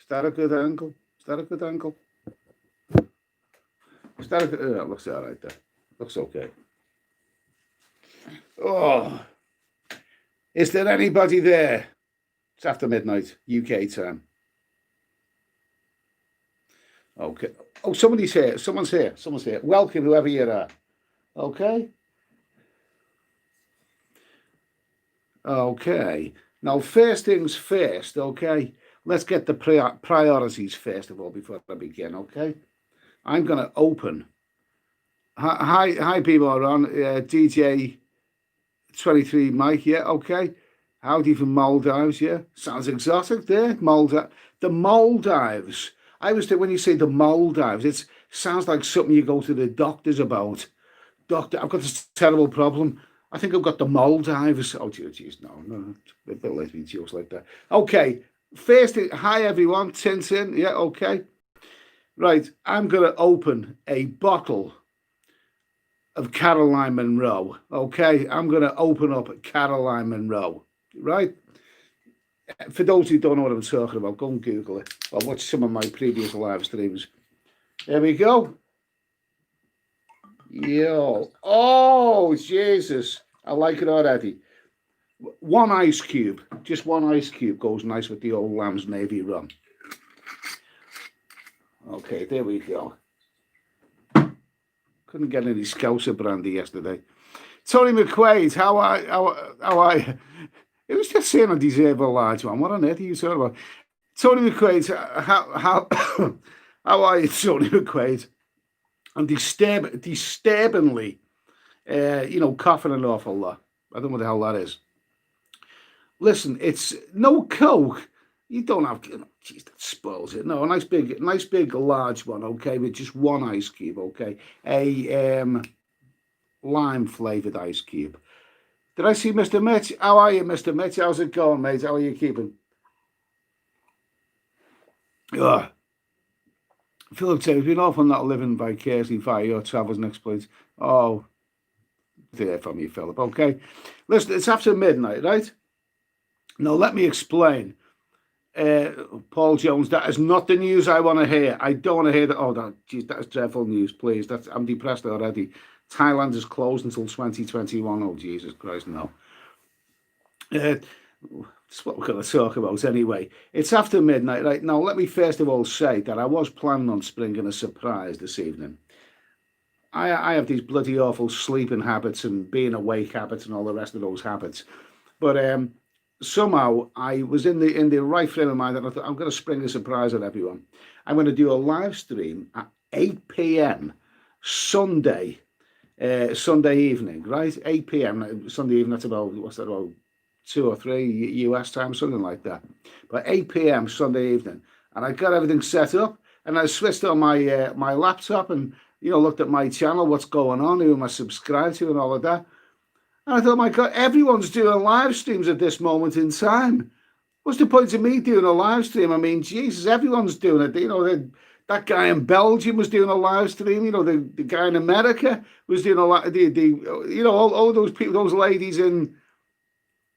that a good angle? Is that a good angle? Is that a good... Oh, looks all right there. Looks okay. Oh, is there anybody there? It's after midnight, UK time. Okay. Oh, somebody's here. Someone's here. Someone's here. Welcome, whoever you are. Okay. Okay. Now, first things first, okay? Let's get the priorities first of all before I begin, okay? I'm going to open. Hi, people are on. DJ 23 Mike, yeah, okay. Howdy from Maldives, yeah. Sounds exotic there, Maldives. The Maldives. I was thinking when you say the Maldives, it sounds like something you go to the doctors about. Doctor, I've got this terrible problem. I think I've got the Maldives. Oh, geez, no. A bit late to be jokes like that. Okay, first, hi everyone, Tintin, yeah, okay. Right, I'm going to open a bottle of Caroline Monroe, okay? I'm going to open up Caroline Monroe, right? For those who don't know what I'm talking about, go and Google it or watch some of my previous live streams. There we go. Yo, oh, Jesus. I like it already. One ice cube, just one ice cube goes nice with the old Lamb's Navy rum. Okay, there we go. Couldn't get any Scouser brandy yesterday. Tony McQuaid, how are you? It was just saying I deserve a large one. What on earth are you talking about? Tony McQuaid, how are you, Tony McQuaid? I'm disturbingly, coughing an awful lot. I don't know what the hell that is. Listen, it's no Coke. You don't have, geez, that spoils it. No, a nice big, large one, okay, with just one ice cube, okay. A lime flavored ice cube. Did I see Mr. Mitch? How are you, Mr. Mitch? How's it going, mate? How are you keeping? Ugh. Philip says, we've been awful not living vicariously via your travels and exploits. Oh, there from you, Philip. Okay. Listen, it's after midnight, right? Now, let me explain. Paul Jones, that is not the news I want to hear. I don't want to hear that. Oh, geez, that is dreadful news, please. I'm depressed already. Thailand is closed until 2021. Oh, Jesus Christ, no. That's what we're going to talk about anyway. It's after midnight, right? Now, let me first of all say that I was planning on springing a surprise this evening. I have these bloody awful sleeping habits and being awake habits and all the rest of those habits. But somehow I was in the right frame of mind that I thought I'm going to spring a surprise on everyone. I'm going to do a live stream at 8 p.m. Sunday evening, right? 8 p.m. Sunday evening, that's about, what's that, about 2 or 3 US time, something like that. But 8 p.m. Sunday evening. And I got everything set up and I switched on my my laptop and, looked at my channel, what's going on, who am I subscribed to and all of that. And I thought, my God, everyone's doing live streams at this moment in time. What's the point of me doing a live stream? I mean, Jesus, everyone's doing it. That guy in Belgium was doing a live stream. The guy in America was doing a lot. All those people, those ladies in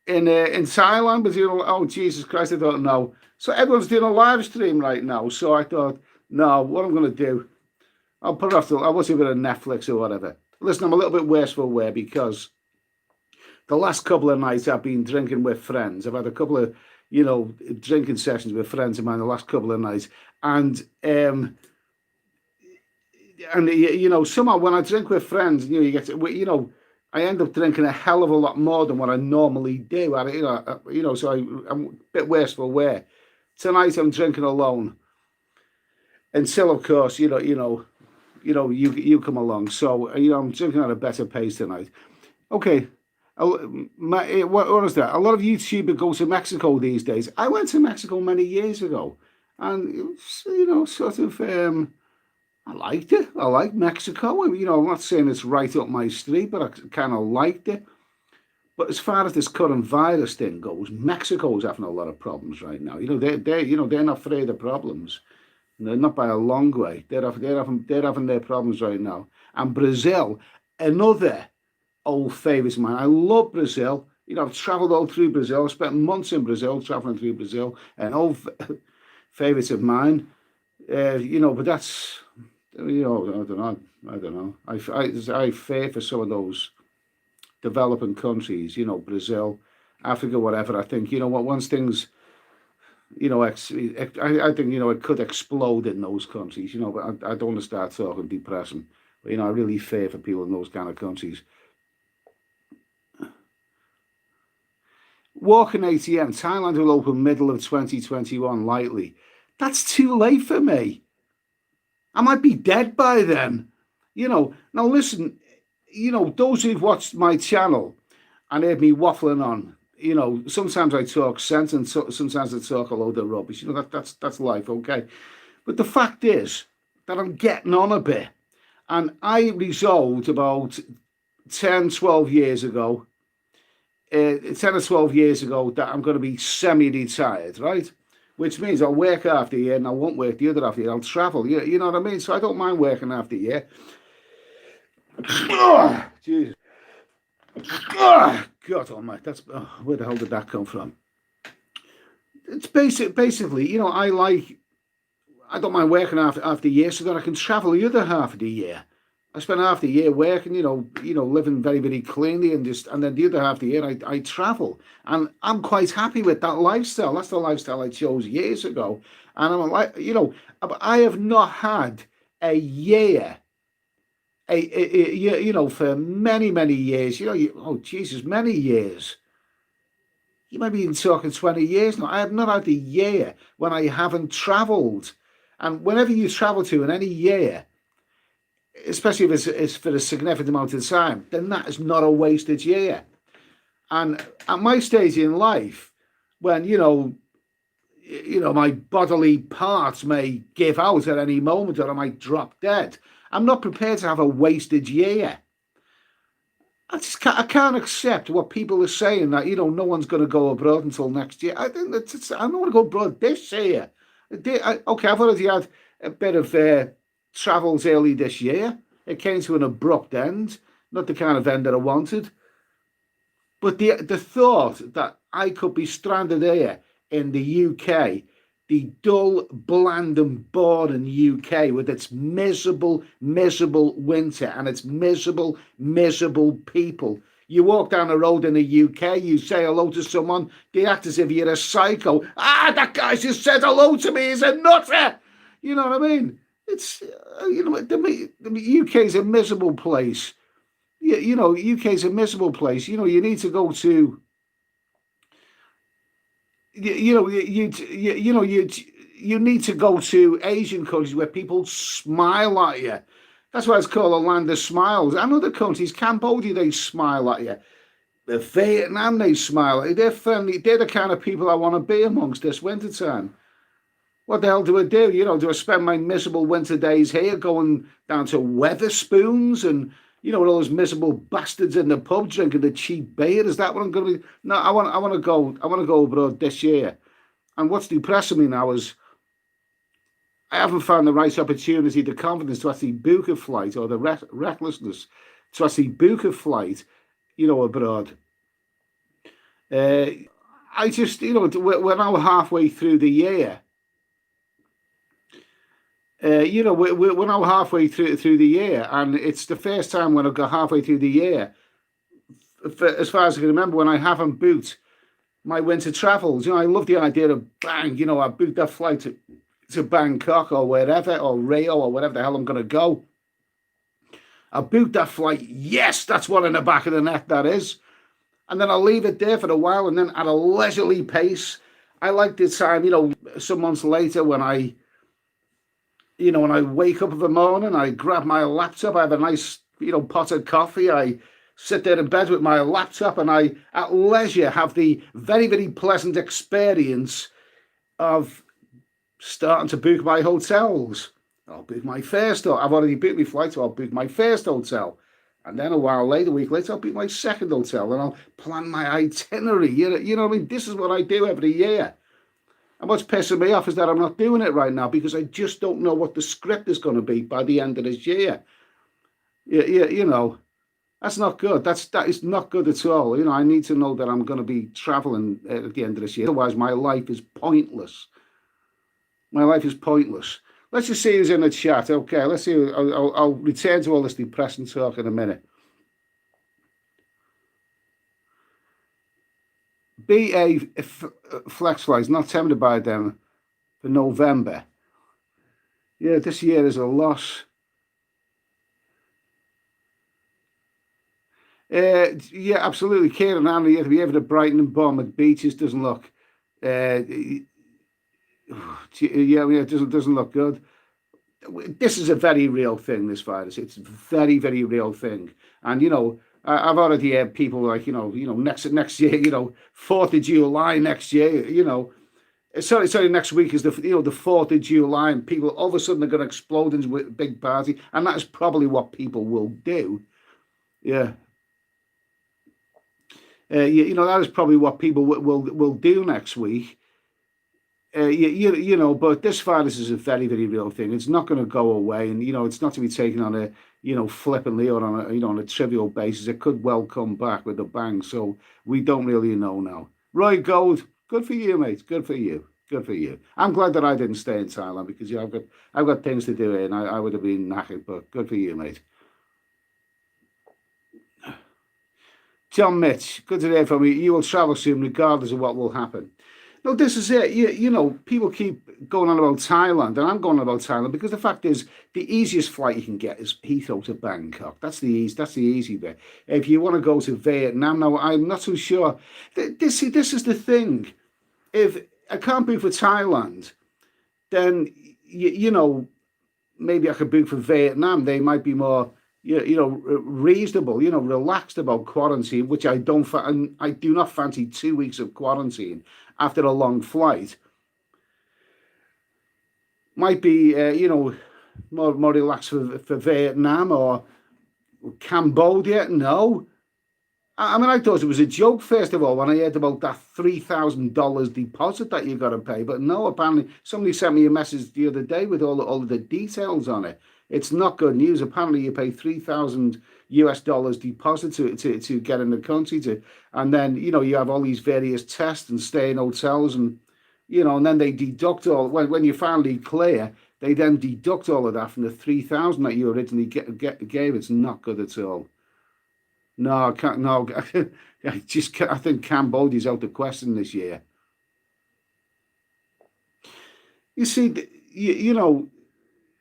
Thailand was doing. Oh, Jesus Christ, I don't know. So everyone's doing a live stream right now. So I thought, no, what I'm going to do, I'll put it off. I'll watch a bit of Netflix or whatever. Listen, I'm a little bit worse for wear because the last couple of nights I've been drinking with friends. I've had a couple of, drinking sessions with friends of mine the last couple of nights. And somehow when I drink with friends, I end up drinking a hell of a lot more than what I normally do. So I'm a bit worse for wear. Tonight I'm drinking alone. Until, of course, you come along. So, I'm drinking at a better pace tonight. Okay. What is that? A lot of YouTubers go to Mexico these days. I went to Mexico many years ago. And, I liked it. I like Mexico. I'm not saying it's right up my street, but I kind of liked it. But as far as this current virus thing goes, Mexico's having a lot of problems right now. They're not afraid of problems. They're not by a long way. They're having their problems right now. And Brazil, another old favourite of mine. I love Brazil. I've travelled all through Brazil. I spent months in Brazil, travelling through Brazil. And favourites of mine. But that's, I don't know. I don't know. I fear for some of those developing countries, Brazil, Africa, whatever. I think, what, once things, I think, it could explode in those countries, but I don't want to start talking depressing. But, I really fear for people in those kind of countries. Walking ATM, Thailand will open middle of 2021 likely. That's too late for me. I might be dead by then. Now listen, those who've watched my channel and heard me waffling on, sometimes I talk sense and sometimes I talk a load of rubbish. That's life, okay? But the fact is that I'm getting on a bit. And I resolved about 10, 12 years ago, 10 or 12 years ago, that I'm going to be semi-retired, right? Which means I'll work half the year and I won't work the other half the year. I'll travel, you know what I mean? So I don't mind working half the year. Oh, Jesus. Oh, God almighty. That's, where the hell did that come from? It's basically, I don't mind working half the year so that I can travel the other half of the year. I spend half the year working, living very, very cleanly, and then the other half of the year I travel, and I'm quite happy with that lifestyle. That's the lifestyle I chose years ago, and I'm like, I have not had a year, for many, many years. Oh Jesus, many years. You might be even talking 20 years now. I have not had a year when I haven't travelled, and whenever you travel to in any year, especially if it's for a significant amount of time, then that is not a wasted year. And at my stage in life, when my bodily parts may give out at any moment, or I might drop dead, I'm not prepared to have a wasted year. I can't accept what people are saying, that no one's going to go abroad until next year. I think I don't want to go abroad this year. Okay, I've already had a bit of travels early this year. It came to an abrupt end, not the kind of end that I wanted. But the thought that I could be stranded here in the UK, the dull, bland and boring UK, with its miserable, miserable winter and its miserable, miserable people. You walk down the road in the UK, you say hello to someone, they act as if you're a psycho. That guy just said hello to me, he's a nutter. You know what I mean? It's, the UK is a miserable place. UK is a miserable place. You need to go to, you need to go to Asian countries where people smile at you. That's why it's called a land of smiles. And other countries, Cambodia, they smile at you. Vietnam, they smile at you. They're friendly. They're the kind of people I want to be amongst this wintertime. What the hell do I do? Do I spend my miserable winter days here going down to Weatherspoons and, with all those miserable bastards in the pub drinking the cheap beer? Is that what I'm going to be? No, I want to go abroad this year. And what's depressing me now is I haven't found the right opportunity, the confidence to actually book a flight, or the recklessness to actually book a flight, abroad. I just, we're now halfway through the year. We're now halfway through the year, and it's the first time when I've got halfway through the year, as far as I can remember, when I haven't booked my winter travels. I love the idea of bang, I booked that flight to Bangkok or wherever, or Rio or whatever the hell I'm going to go. I booked that flight. Yes, that's one in the back of the net, that is. And then I'll leave it there for a while, and then at a leisurely pace, I like the time, some months later when I wake up in the morning, I grab my laptop, I have a nice, pot of coffee, I sit there in bed with my laptop, and I, at leisure, have the very, very pleasant experience of starting to book my hotels. I'll book my first, I've already booked my flight, so I'll book my first hotel. And then a while later, a week later, I'll book my second hotel, and I'll plan my itinerary. You know what I mean? This is what I do every year. And what's pissing me off is that I'm not doing it right now, because I just don't know what the script is going to be by the end of this year. That's not good. That is not good at all. I need to know that I'm going to be traveling at the end of this year. Otherwise, my life is pointless. My life is pointless. Let's just see who's in the chat. Okay, let's see. I'll return to all this depressing talk in a minute. BA Flexfly is not tempted by them for November. Yeah, this year is a loss. Yeah, absolutely. Kieran Hanley, if you ever to Brighton and Bournemouth beaches, doesn't look. Yeah, it doesn't look good. This is a very real thing. This virus, it's a very, very real thing. And I've already heard people like next year, 4th of July next year, sorry, next week is the 4th of July, and people all of a sudden are going to explode into a big party, and that is probably what people will do. Yeah. That is probably what people will do next week. But this virus is a very, very real thing. It's not going to go away, and it's not to be taken on a flippantly or on a trivial basis. It could well come back with a bang. So we don't really know now. Roy Gold, good for you, mate. Good for you. Good for you. I'm glad that I didn't stay in Thailand because I've got things to do here, and I would have been knackered. But good for you, mate. John Mitch, good to hear from you. You will travel soon, regardless of what will happen. No, this is it. People keep going on about Thailand, and I'm going on about Thailand because the fact is, the easiest flight you can get is Heathrow to Bangkok. That's the easy bit. If you want to go to Vietnam, now I'm not so sure. This is the thing. If I can't book for Thailand, then maybe I could book for Vietnam. They might be more reasonable, relaxed about quarantine, which I do not fancy 2 weeks of quarantine after a long flight. Might be, more relaxed for Vietnam or Cambodia. No. I mean, I thought it was a joke, first of all, when I heard about that $3,000 deposit that you got to pay. But no, apparently somebody sent me a message the other day with all of the details on it. It's not good news. Apparently, you pay $3,000 deposit to get in the country, and then you have all these various tests and stay in hotels, and and then they deduct all when you finally clear. They then deduct all of that from the $3,000 that you originally gave. It's not good at all. No, I can't. No, I think Cambodia's out of question this year. You see,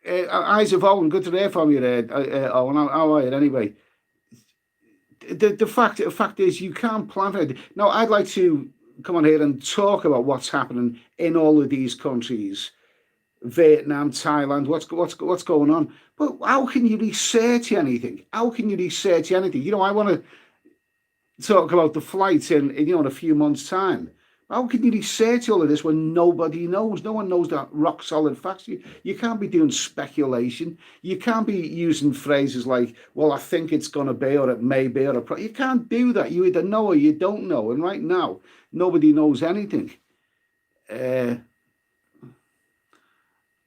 Eyes of Owen, good to hear from you there. Owen, how are you anyway? The fact is, you can't plan for it. Now, I'd like to come on here and talk about what's happening in all of these countries, Vietnam, Thailand, what's going on. But how can you research anything? How can you research anything? I want to talk about the flights in a few months' time. How can you research all of this when nobody knows? No one knows that rock solid facts. You can't be doing speculation. You can't be using phrases like, well, I think it's going to be, or it may be, or you can't do that. You either know or you don't know. And right now, nobody knows anything.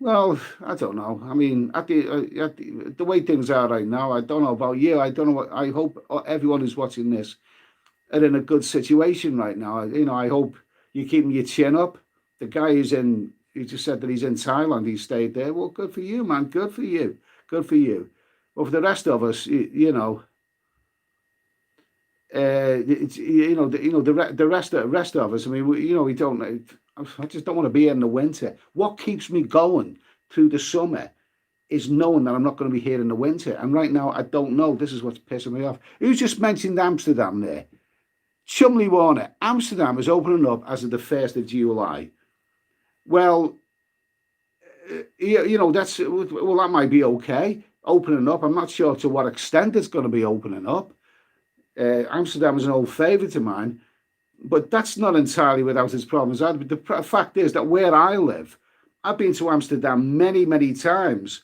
Well, I don't know. I mean, at the way things are right now, I don't know about you. I don't know. I hope everyone who's watching this are in a good situation right now. I hope you're keeping your chin up. The guy he just said that he's in Thailand. He stayed there. Well, good for you, man. Good for you. Good for you. But for the rest of us, the rest of us. I mean, we don't. I just don't want to be here in the winter. What keeps me going through the summer is knowing that I'm not going to be here in the winter. And right now, I don't know. This is what's pissing me off. Who's just mentioned Amsterdam there? Chumley Warner. Amsterdam is opening up as of the 1st of July. Well, that might be okay. Opening up. I'm not sure to what extent it's going to be opening up. Amsterdam is an old favourite of mine. But that's not entirely without its problems. The fact is that where I live, I've been to Amsterdam many, many times,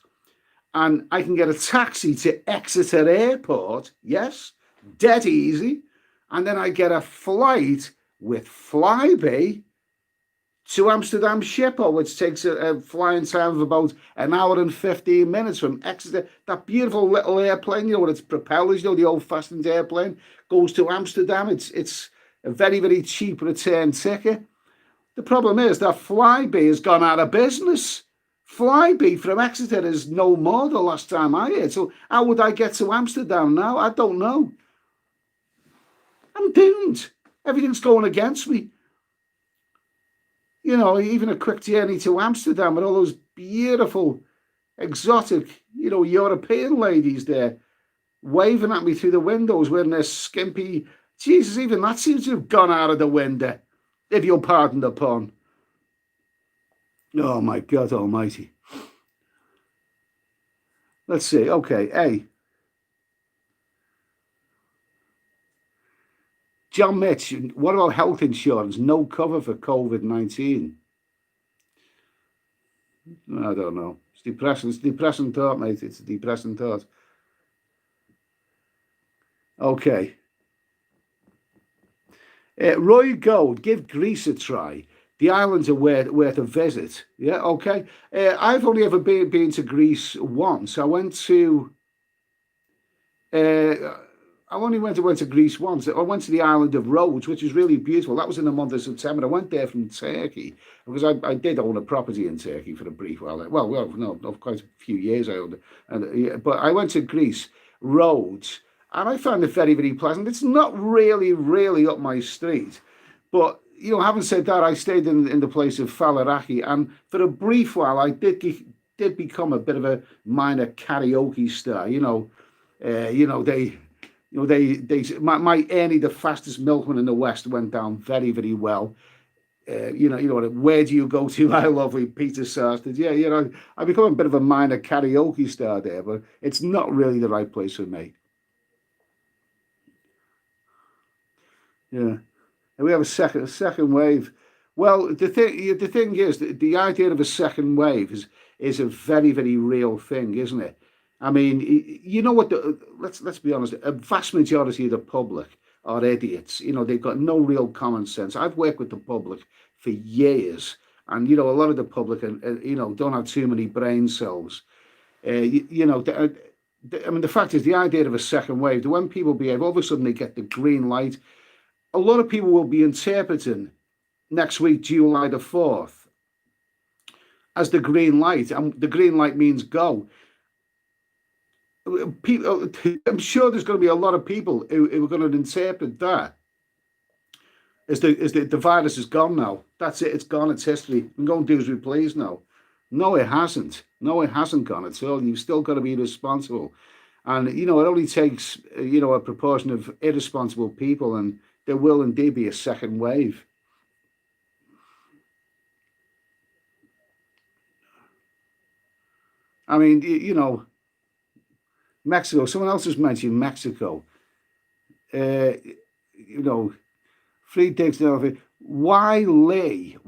and I can get a taxi to Exeter Airport, yes, dead easy, and then I get a flight with Flybe to Amsterdam Schiphol, which takes a flying time of about an hour and 15 minutes from Exeter. That beautiful little airplane, with its propellers, the old-fashioned airplane, goes to Amsterdam. It's a very, very cheap return ticket. The problem is that Flybe has gone out of business. Flybe from Exeter is no more the last time I heard. So how would I get to Amsterdam now? I don't know. I'm doomed. Everything's going against me. You know, even a quick journey to Amsterdam with all those beautiful, exotic, you know, European ladies there waving at me through the windows wearing their skimpy... Jesus, even that seems to have gone out of the window, if you'll pardon the pun. Oh, my God almighty. Let's see. Okay, A. John Mitch, what about health insurance? No cover for COVID-19. I don't know. It's depressing. It's a depressing thought, mate. It's a depressing thought. Okay. Roy Gold, give Greece a try. The islands are worth a visit. Yeah, okay. I've only ever been to Greece once. I went to... I only went to Greece once. I went to the island of Rhodes, which is really beautiful. That was in the month of September. I went there from Turkey because I did own a property in Turkey for a brief while. Well, no, quite a few years I owned it. But I went to Greece, Rhodes, and I found it very, very pleasant. It's not really up my street. But, you know, having said that, I stayed in the place of Falaraki, and for a brief while, I did become a bit of a minor karaoke star. My Ernie, the fastest milkman in the West, went down very, very well. Where do you go to, my lovely Peter Sarsted? Yeah, I become a bit of a minor karaoke star there, but it's not really the right place for me. Yeah, and we have a second wave. Well, the thing is, the idea of a second wave is a very, very real thing, isn't it? I mean, you know what? Let's be honest. A vast majority of the public are idiots. You know, they've got no real common sense. I've worked with the public for years, and you know, a lot of the public, don't have too many brain cells. I mean, the fact is, the idea of a second wave, when people behave, all of a sudden they get the green light. A lot of people will be interpreting next week, July the 4th, as the green light, and the green light means go. People, I'm sure there's going to be a lot of people who are going to interpret that as the virus is gone now. That's it. It's gone. It's history. We can go and do as we please now. No, it hasn't. No, it hasn't gone at all. You've still got to be responsible. And, you know, it only takes, a proportion of irresponsible people, and there will indeed be a second wave. I mean, Mexico, someone else has mentioned Mexico. Free digs now. Wiley.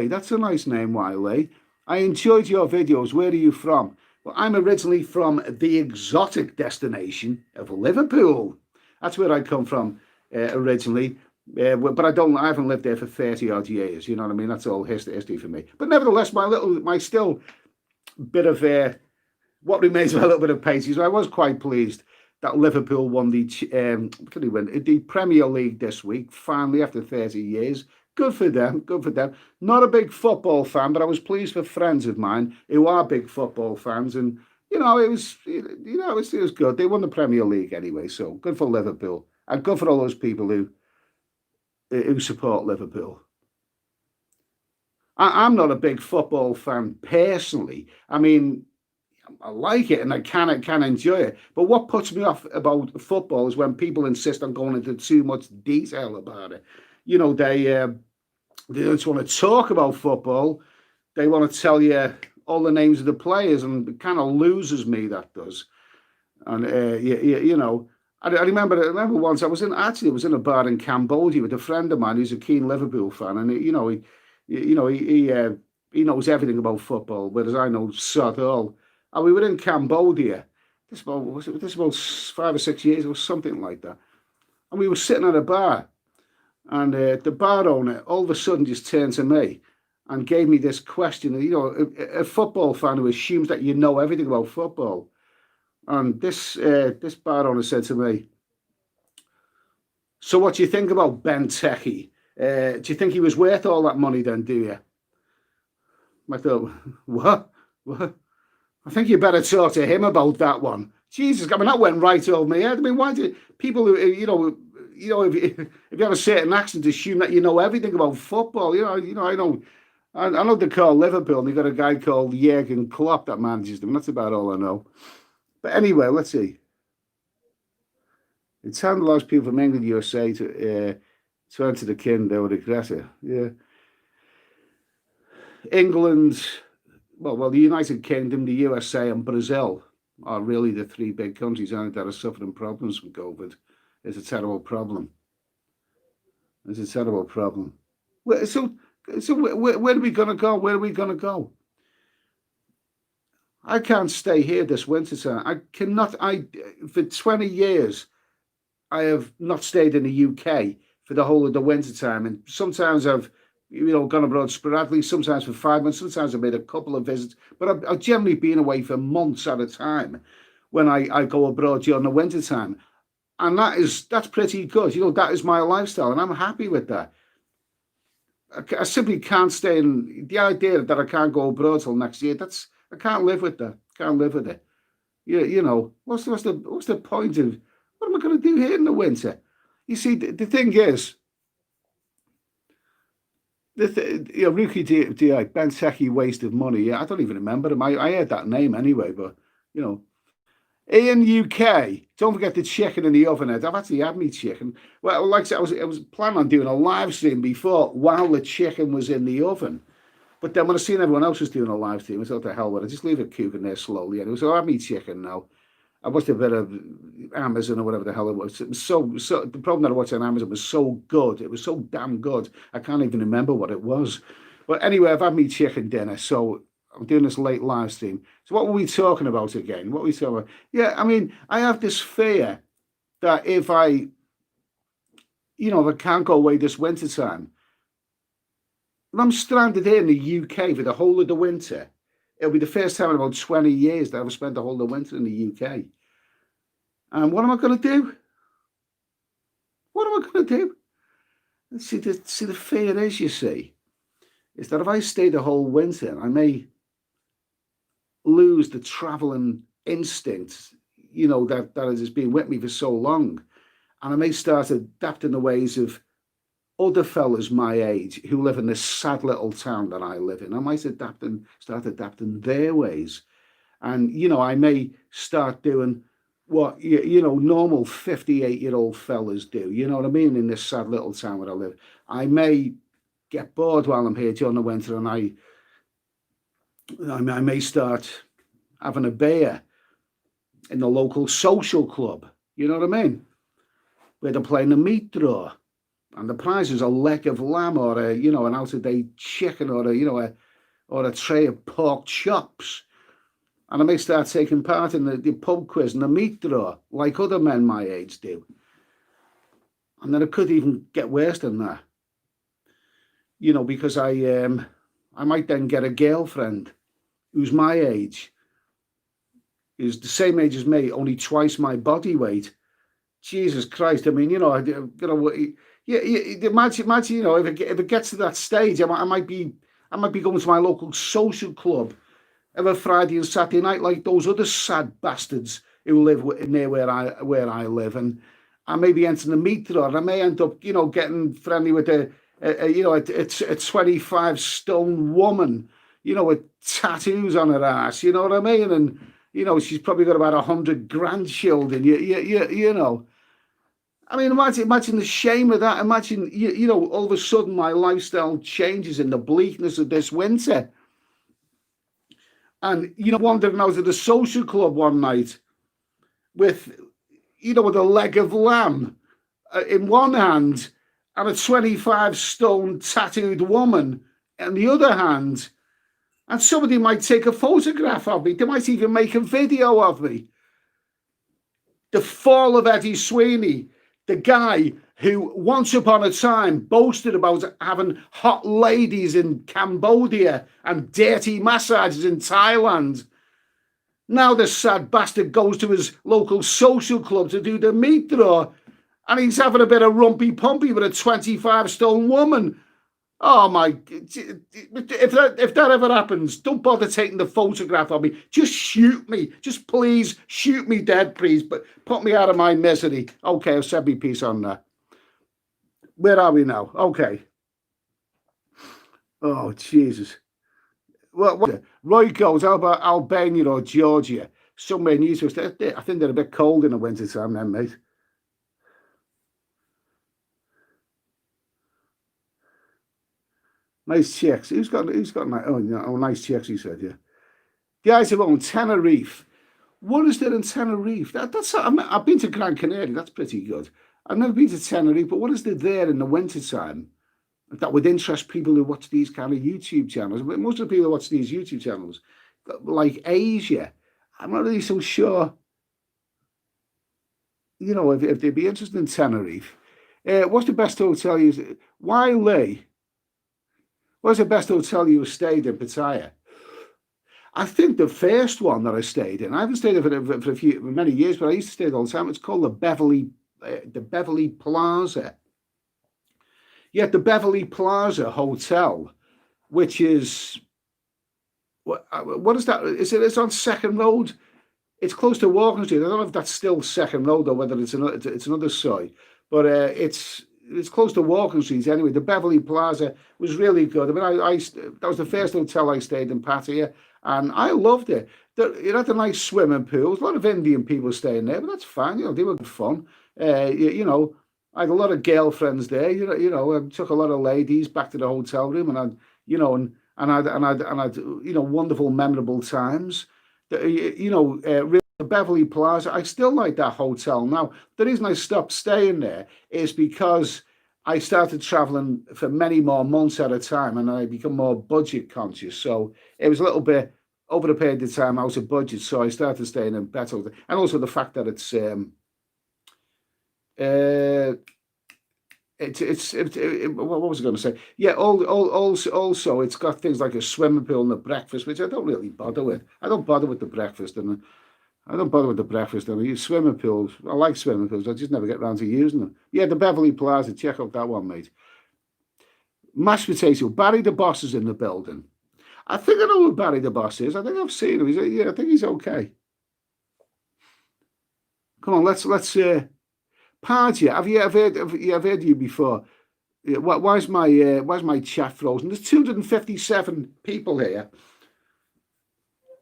That's a nice name, Wiley. I enjoyed your videos. Where are you from? Well, I'm originally from the exotic destination of Liverpool. That's where I come from originally. But I haven't lived there for 30 odd years. You know what I mean? That's all history for me. But nevertheless, my still bit of what remains of a little bit of paces. I was quite pleased that Liverpool won the Premier League this week, finally, after 30 years. Good for them. Not a big football fan, but I was pleased for friends of mine who are big football fans, and it was good. They won the Premier League anyway, so good for Liverpool, and good for all those people who support Liverpool. I'm not a big football fan personally. I mean, I like it and I can enjoy it. But what puts me off about football is when people insist on going into too much detail about it. You know, they just want to talk about football. They want to tell you all the names of the players, and it kind of loses me, that does. And I remember once I was in a bar in Cambodia with a friend of mine who's a keen Liverpool fan, and he knows everything about football, whereas I know sod all. And we were in Cambodia. This about 5 or 6 years or something like that. And we were sitting at a bar, and the bar owner all of a sudden just turned to me and gave me this question. You know, a football fan who assumes that you know everything about football. And this bar owner said to me, "So what do you think about Benteke Do you think he was worth all that money then, do you? I thought, what? I think you better talk to him about that one. Jesus, I mean, that went right over my head. I mean, why do people who, if you have a certain accent, assume that you know everything about football? I know they call Liverpool, and they got a guy called Jurgen Klopp that manages them. That's about all I know. But anyway, let's see. It sounded like people from England, USA, to enter the kin, they would regret it. Yeah. England, well, the United Kingdom, the USA, and Brazil are really the three big countries, aren't they, that are suffering problems from COVID. It's a terrible problem. It's a terrible problem. So where are we going to go? Where are we going to go? I can't stay here this winter time. I cannot. For 20 years, I have not stayed in the UK for the whole of the winter time, and sometimes I've gone abroad sporadically. Sometimes for 5 months. Sometimes I've made a couple of visits, but I've generally been away for months at a time when I go abroad during the winter time, and that's pretty good. That is my lifestyle, and I'm happy with that. I simply can't stay in the idea that I can't go abroad till next year. I can't live with that. Can't live with it. What's the point of what am I going to do here in the winter? You see, the thing is, Rookie DI, Benteke, waste of money. Yeah, I don't even remember him. I heard that name anyway, but in UK, don't forget the chicken in the oven. I've actually had me chicken. Well, like I said, I was planning on doing a live stream before while the chicken was in the oven. But then when I seen everyone else was doing a live stream, I thought, the hell with it, just leave it cooking there slowly. And so I have me chicken now. I watched a bit of Amazon or whatever the hell it was. It was so the problem that I watched on Amazon was so good. It was so damn good. I can't even remember what it was. But anyway, I've had me chicken dinner, so I'm doing this late live stream. So what were we talking about again? What were we talking about? Yeah, I mean, I have this fear that if I can't go away this winter time, if I'm stranded here in the UK for the whole of the winter, it'll be the first time in about 20 years that I've spent the whole of the winter in the UK. And what am I going to do? What am I going to do? See, the fear is, is that if I stay the whole winter, I may lose the travelling instinct, that has been with me for so long. And I may start adapting the ways of other fellas my age who live in this sad little town that I live in. I might start adapting their ways. And, I may start doing what, normal 58-year-old fellas do, you know what I mean, in this sad little town where I live. I may get bored while I'm here during the winter, and I may start having a beer in the local social club, you know what I mean, where they're playing the meat draw. And the prize is a leg of lamb or an out-of-date chicken or a tray of pork chops. And I may start taking part in the pub quiz and the meat draw like other men my age do. And then it could even get worse than that. Because I might then get a girlfriend who's my age, who's the same age as me, only twice my body weight. Jesus Christ! I mean, imagine, if it gets to that stage, I might be going to my local social club every Friday and Saturday night like those other sad bastards who live near where I live, and I may be entering the meat draw, and I may end up, getting friendly with a 25-stone woman, with tattoos on her ass, you know what I mean, and she's probably got about 100 grandchildren, you know. I mean, imagine the shame of that. Imagine, all of a sudden my lifestyle changes in the bleakness of this winter. And, wandering out of the social club one night with a leg of lamb in one hand and a 25-stone tattooed woman in the other hand. And somebody might take a photograph of me. They might even make a video of me. The fall of Eddie Sweeney. The guy who once upon a time boasted about having hot ladies in Cambodia and dirty massages in Thailand. Now the sad bastard goes to his local social club to do the meat draw, And he's having a bit of rumpy pumpy with a 25 stone woman. Oh my, if that ever happens, don't bother taking the photograph of me. Just shoot me. Just please shoot me dead, please. But put me out of my misery. Okay, I've said my piece on that. Where are we now? Okay. Oh, Jesus. Well, Roy goes, how about Albania or Georgia? Somewhere near to us. I think they're a bit cold in the winter time then, mate. Nice checks. Who's got nice checks, he said, yeah. The guys have owned Tenerife. What is there in Tenerife? I've been to Gran Canaria, that's pretty good. I've never been to Tenerife, but what is there in the winter time that would interest people who watch these kind of YouTube channels? Most of the people who watch these YouTube channels, like Asia, I'm not really so sure, you know, if they'd be interested in Tenerife. What's the best hotel you... Why, Lee? What's the best hotel you stayed in, Pattaya? I think the first one that I stayed in, I haven't stayed in for many years, but I used to stay there all the time. It's called the Beverly Plaza. Yeah, the Beverly Plaza Hotel, which is what is that? It's on Second Road. It's close to Walking Street. I don't know if that's still Second Road or whether it's another side, but it's close to Walking Street anyway. The Beverly Plaza was really good. I mean, that was the first hotel I stayed in, Pattaya, and I loved it. It had a nice swimming pool. A lot of Indian people staying there, but that's fine. You know, they were good fun. You know, I had a lot of girlfriends there. You know, I took a lot of ladies back to the hotel room, and I'd wonderful, memorable times. The Beverly Plaza. I still like that hotel now. The reason I stopped staying there is because I started traveling for many more months at a time, and I become more budget conscious. So it was a little bit over the period of time out of budget. So I started staying in better, and also the fact that it's what was I going to say? Yeah, also it's got things like a swimming pool and a breakfast, which I don't really bother with. I don't bother with the breakfast, and the swimming pools. I like swimming pools. I just never get around to using them. Yeah, the Beverly Plaza. Check out that one, mate. Mashed potato. Barry the Boss is in the building. I think I know who Barry the Boss is. I think I've seen him. I think he's okay. Come on, let's Pardia. I've heard you before. Why's my chat frozen? There's 257 people here.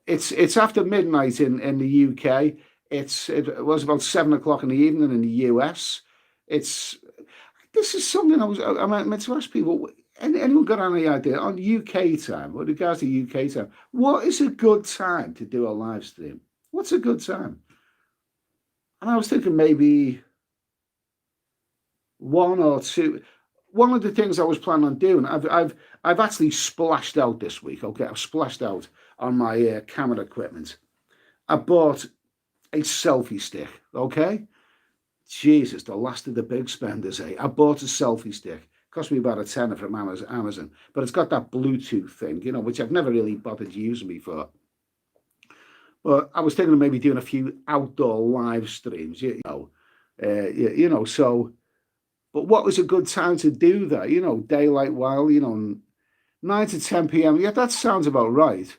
It's after midnight in the UK. It was about 7 o'clock in the evening in the US. This is something I meant to ask people. Anyone got any idea on UK time, with regards to UK time? What is a good time to do a live stream? What's a good time? And I was thinking maybe one or two. One of the things I was planning on doing, I've actually splashed out this week. Okay, I've splashed out on my camera equipment. I bought a selfie stick. Okay, Jesus, the last of the big spenders. I bought a selfie stick. Cost me about £10 from Amazon, but it's got that Bluetooth thing, you know, which I've never really bothered using before. But I was thinking of maybe doing a few outdoor live streams, So, but what was a good time to do that? You know, daylight while, 9 to 10 p.m. Yeah, that sounds about right.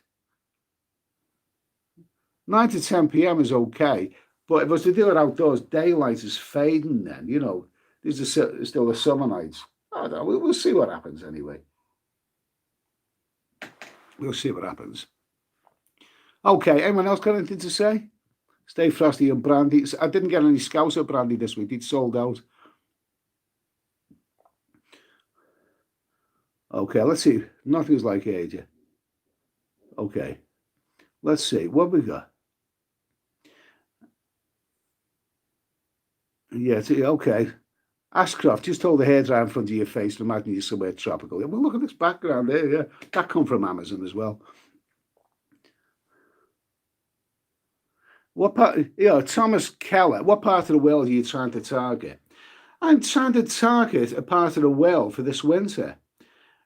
9 to 10 p.m. is okay. But if I was to do it outdoors, daylight is fading then, These are still the summer nights. I don't know, we'll see what happens anyway. We'll see what happens. Okay, anyone else got anything to say? Stay Frosty and brandy. I didn't get any Scouser brandy this week. It's sold out. Okay, let's see. Nothing's like age. Okay, let's see what we got. Yeah, okay. Ashcroft, just hold the hairdryer in front of your face and imagine you're somewhere tropical. Well, look at this background there. Yeah, that come from Amazon as well. What part? Thomas Keller. What part of the world are you trying to target? I'm trying to target a part of the world for this winter,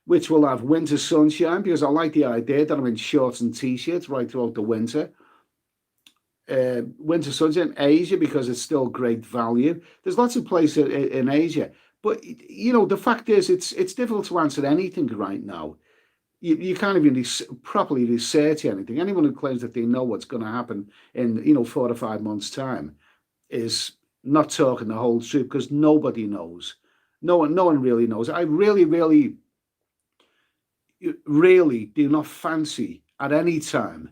which will have winter sunshine, because I like the idea that I'm in shorts and t-shirts right throughout the winter. winter sunshine, Asia, because it's still great value. There's lots of places in Asia, but the fact is, it's difficult to answer anything right now. You can't even properly research anything. Anyone who claims that they know what's going to happen in 4 or 5 months' time is not talking the whole truth, because nobody knows. No one really knows. I really, really, really do not fancy at any time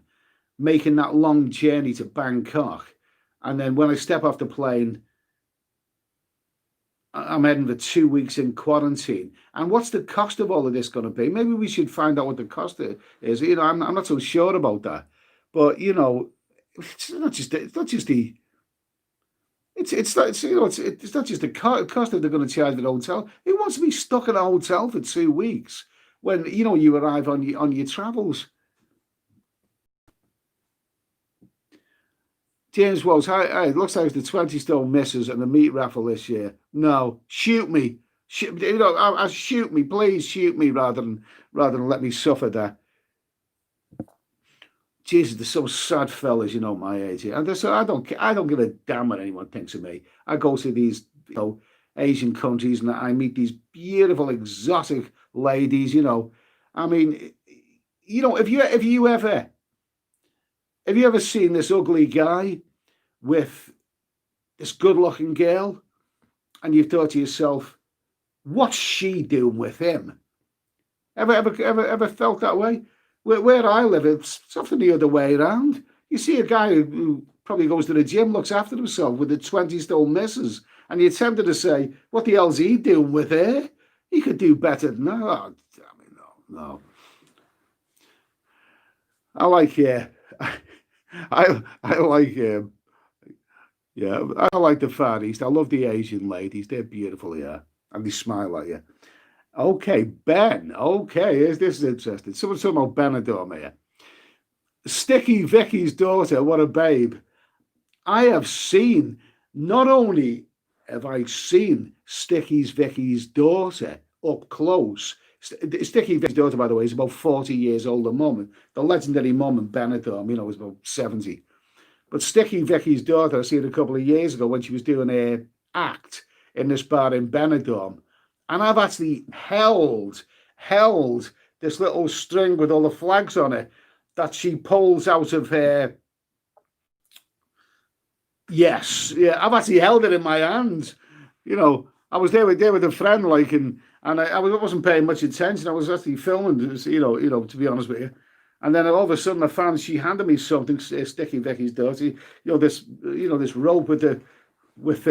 making that long journey to Bangkok, and then when I step off the plane, I'm heading for 2 weeks in quarantine. And what's the cost of all of this going to be? Maybe we should find out what the cost is. I'm not so sure about that. But it's not just the it's not just the cost that they're going to charge for the hotel. Who wants to be stuck in a hotel for 2 weeks when you arrive on your travels? James Wells, hi, it looks like it's the 20 stone misses and the meat raffle this year. No, shoot me. Shoot me, please shoot me rather than let me suffer that. Jesus, they're so sad fellas, my age. And I don't give a damn what anyone thinks of me. I go to these Asian countries and I meet these beautiful exotic ladies, I mean, have you ever seen this ugly guy with this good-looking girl, and you've thought to yourself, what's she doing with him? Ever felt that way? Where I live, it's often the other way around. You see a guy who probably goes to the gym, looks after himself with the 20 stone misses, and you're tempted to say, what the hell's he doing with her? He could do better than that. Oh, damn it, no. I like I like the Far East. I love the Asian ladies. They're beautiful, yeah. And they smile at you. Okay, Ben. Okay, this is interesting. Someone's talking about Benidorm here. Sticky Vicky's daughter, what a babe. I have seen, not only have I seen Sticky Vicky's daughter up close. Sticky Vicky's daughter, by the way, is about 40 years old at the moment. The legendary mum in Benidorm, is about 70. But Sticky Vicky's daughter, I seen a couple of years ago when she was doing an act in this bar in Benidorm. And I've actually held this little string with all the flags on it that she pulls out of her. Yes, yeah, I've actually held it in my hand. I was there with a friend, and I wasn't paying much attention. I was actually filming, to be honest with you. And then all of a sudden, I found she handed me something, Sticky Vicky's daughter. This rope with with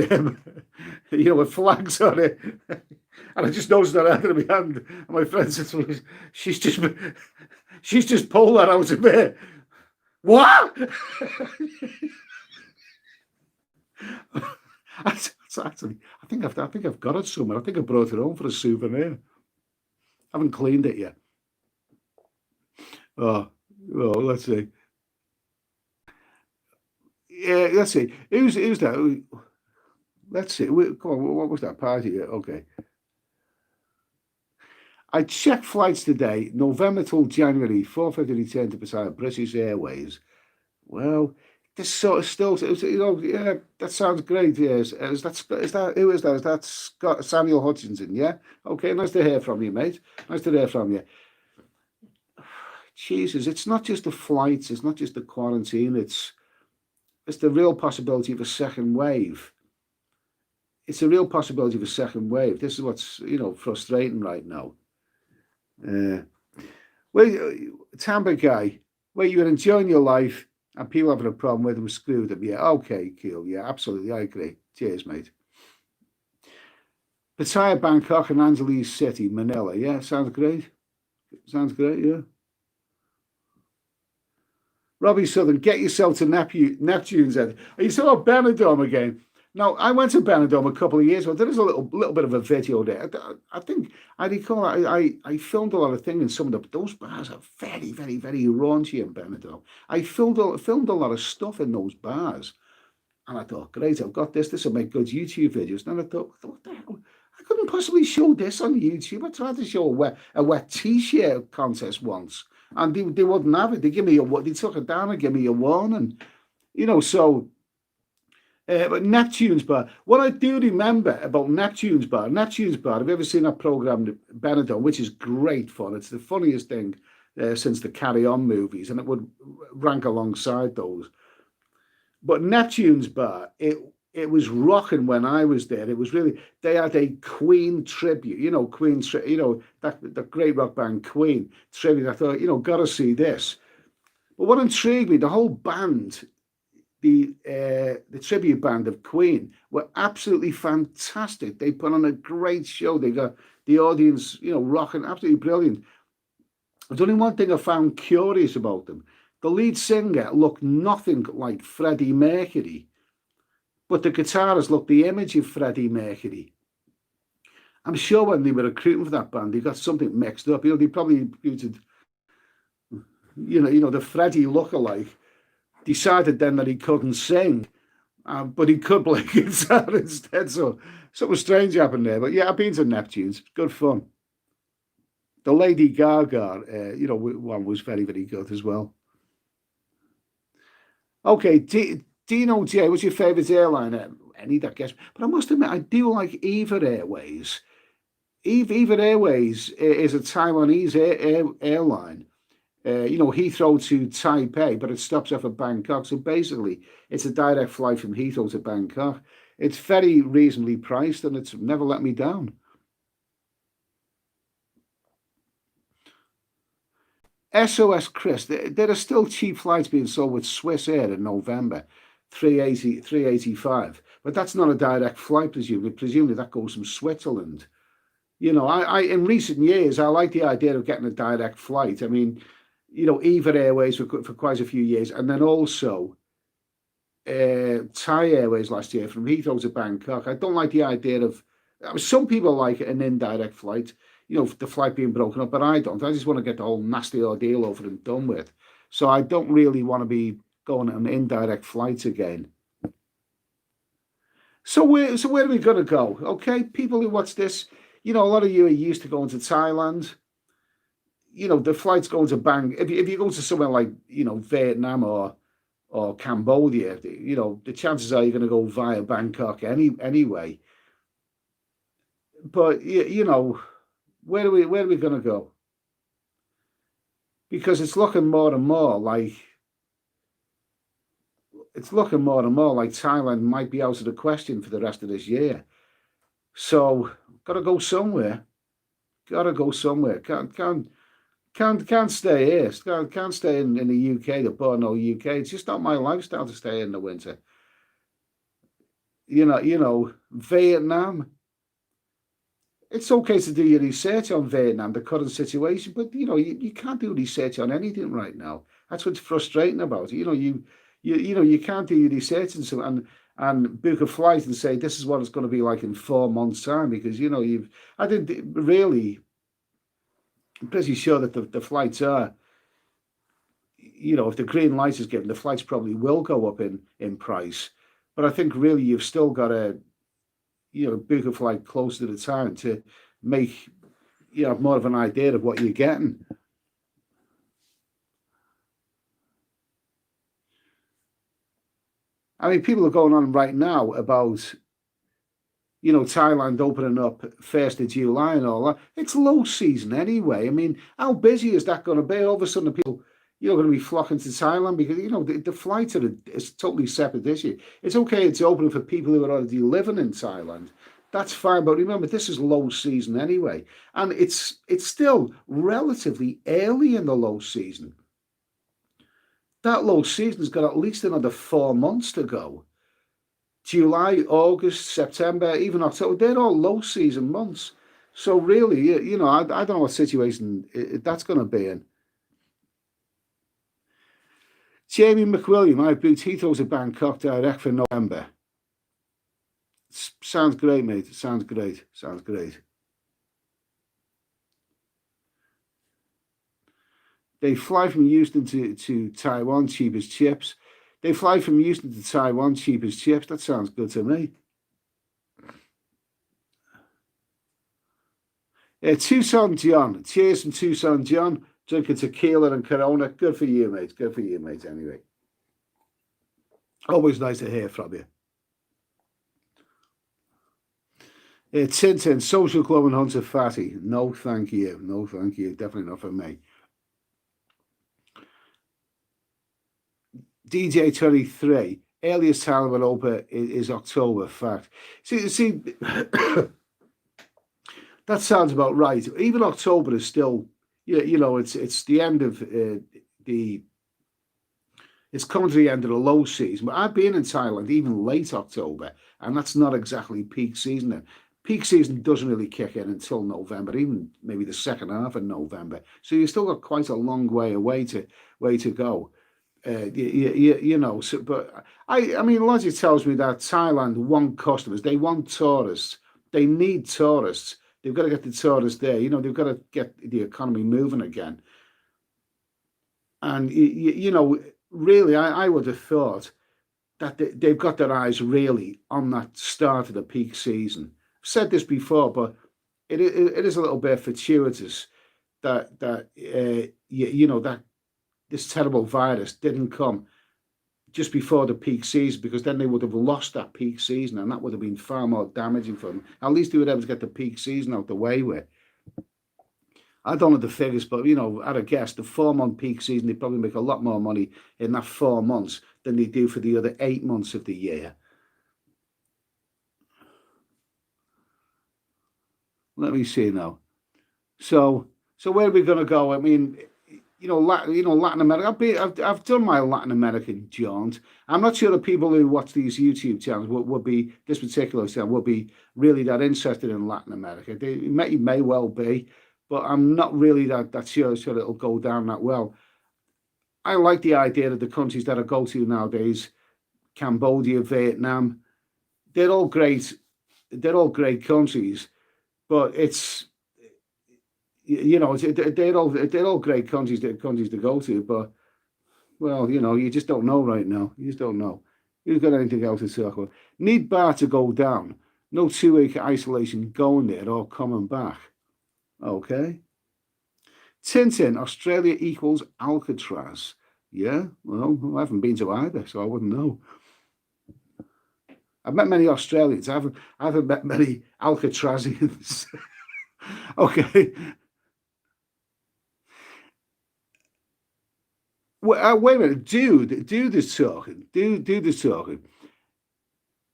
flags on it. And I just noticed that out of my hand. And my friend said to me, she's just pulled that out of there. What? Actually, I think I've got it somewhere. I think I brought it home for a souvenir. I haven't cleaned it yet. Oh, let's see. Yeah, let's see. Who's that? Let's see. Come on, what was that party? Okay. I checked flights today, November till January, 4:50 return to Pattaya, British Airways. Well, this sort of still, yeah, that sounds great. Yes, who is that? Is that Scott Samuel Hutchinson? Yeah. Okay, nice to hear from you, mate. Nice to hear from you. Jesus, it's not just the flights, it's not just the quarantine, it's the real possibility of a second wave. It's a real possibility of a second wave. This is what's, frustrating right now. Tampa guy, where you were enjoying your life and people having a problem with them, screw them. Yeah, okay, cool. Yeah, absolutely. I agree. Cheers, mate. Pattaya, Bangkok, and Angeles City, Manila. Yeah, sounds great. Sounds great, yeah. Robbie Southern, get yourself to Neptune's Head. Are you still at Benidorm again? No, I went to Benidorm a couple of years ago. There is a little bit of a video there. I think I recall I filmed a lot of things in some of those bars are very, very, very raunchy in Benidorm. I filmed a lot of stuff in those bars. And I thought, great, I've got this. This will make good YouTube videos. And then I thought, what the hell? I couldn't possibly show this on YouTube. I tried to show a wet t-shirt contest once. And they wouldn't have it. They took it down and give me a warning. So but Neptune's Bar. What I do remember about Neptune's Bar, have you ever seen that program, Benidorm, which is great fun? It's the funniest thing since the Carry On movies, and it would rank alongside those. But Neptune's Bar, it was rocking when I was there. It was really, they had a Queen tribute, that great rock band Queen tribute. I thought, gotta see this. But what intrigued me, the whole band, the tribute band of Queen were absolutely fantastic. They put on a great show. They got the audience, rocking, absolutely brilliant. There's only one thing I found curious about them. The lead singer looked nothing like Freddie Mercury, but the guitarist looked the image of Freddie Mercury. I'm sure when they were recruiting for that band, they got something mixed up. They probably used, the Freddie lookalike. Decided then that he couldn't sing, but he could play guitar instead. So something strange happened there. But yeah, I've been to Neptune's. Good fun. The Lady Gaga, one was very, very good as well. Okay, do you know, Jay, what's your favourite airline? Any, I guess. But I must admit, I do like Eva Airways. Eva Airways is a Taiwanese airline. Heathrow to Taipei, but it stops off at Bangkok. So basically, it's a direct flight from Heathrow to Bangkok. It's very reasonably priced, and it's never let me down. SOS Chris, there are still cheap flights being sold with Swiss Air in November, 385. But that's not a direct flight, presumably. Presumably that goes from Switzerland. I in recent years, I like the idea of getting a direct flight. I mean, Eva Airways for quite a few years, and then also Thai Airways last year from Heathrow to Bangkok. I don't like the idea of. Some people like an indirect flight, the flight being broken up, but I don't. I just want to get the whole nasty ordeal over and done with. So I don't really want to be going on indirect flights again. So where are we going to go? Okay, people who watch this, a lot of you are used to going to Thailand. The flight's going to if you go to somewhere like, Vietnam or Cambodia, the chances are you're going to go via Bangkok anyway. But, where are we going to go? Because it's looking more and more like Thailand might be out of the question for the rest of this year. So, got to go somewhere. Can't stay here. Can't stay in the UK, the Borno UK. It's just not my lifestyle to stay in the winter. Vietnam. It's okay to do your research on Vietnam, the current situation, but you can't do research on anything right now. That's what's frustrating about it. You can't do your research and book a flight and say this is what it's going to be like in 4 months' time because I didn't really. I'm pretty sure that the flights are, if the green light is given, the flights probably will go up in price. But I think really you've still got to, book a flight close to the time to make, more of an idea of what you're getting. I mean, people are going on right now about, Thailand opening up 1st of July and all that. It's low season anyway. I mean, how busy is that going to be? All of a sudden, people, going to be flocking to Thailand because, the flights are a totally separate issue. It's okay, it's open for people who are already living in Thailand. That's fine. But remember, this is low season anyway. And it's still relatively early in the low season. That low season's got at least another 4 months to go. July, August, September, even October, they're all low season months. So really, I don't know what situation that's going to be in. Jamie McWilliam, I've booked Heathrow to Bangkok direct for November. Sounds great, mate. Sounds great. They fly from Houston to Taiwan, cheap as chips. They fly from Houston to Taiwan, cheap as chips. That sounds good to me. Tucson John. Cheers from Tucson John. Drinking tequila and Corona. Good for you, mate. Anyway. Always nice to hear from you. Tintin, Social Club and Hunter Fatty. No, thank you. No, thank you. Definitely not for me. DJ23. Earliest time of open is October. Fact. See, that sounds about right. Even October is still, it's the end of the. It's coming to the end of the low season. But I've been in Thailand even late October, and that's not exactly peak season. Peak season doesn't really kick in until November, even maybe the second half of November. So you've still got quite a long way to go. So, but I mean, logic tells me that Thailand want customers. They want tourists. They need tourists. They've got to get the tourists there. They've got to get the economy moving again. And really, I would have thought that they've got their eyes really on that start of the peak season. I've said this before, but it is a little bit fortuitous that that this terrible virus didn't come just before the peak season, because then they would have lost that peak season, and that would have been far more damaging for them. At least they would able to get the peak season out the way with. I don't know the figures, but at a guess, the 4 month peak season, they probably make a lot more money in that 4 months than they do for the other 8 months of the year. Let me see now. So where are we going to go? I mean, Latin America. I've done my Latin American jaunt. I'm not sure the people who watch these YouTube channels would be this particular channel would be really that interested in Latin America. They may well be, but I'm not really that sure it'll go down that well. I like the idea that the countries that I go to nowadays, Cambodia, Vietnam, they're all great. They're all great countries, but they're all great countries to go to. But well, you just don't know right now. You just don't know. Who's got anything else to talk about? Need bar to go down. No 2 week isolation going there or coming back. Okay. Tintin, Australia equals Alcatraz. Yeah, well, I haven't been to either, so I wouldn't know. I've met many Australians. I haven't met many Alcatrazians. Okay. Well, wait a minute, dude is talking. Dude is talking.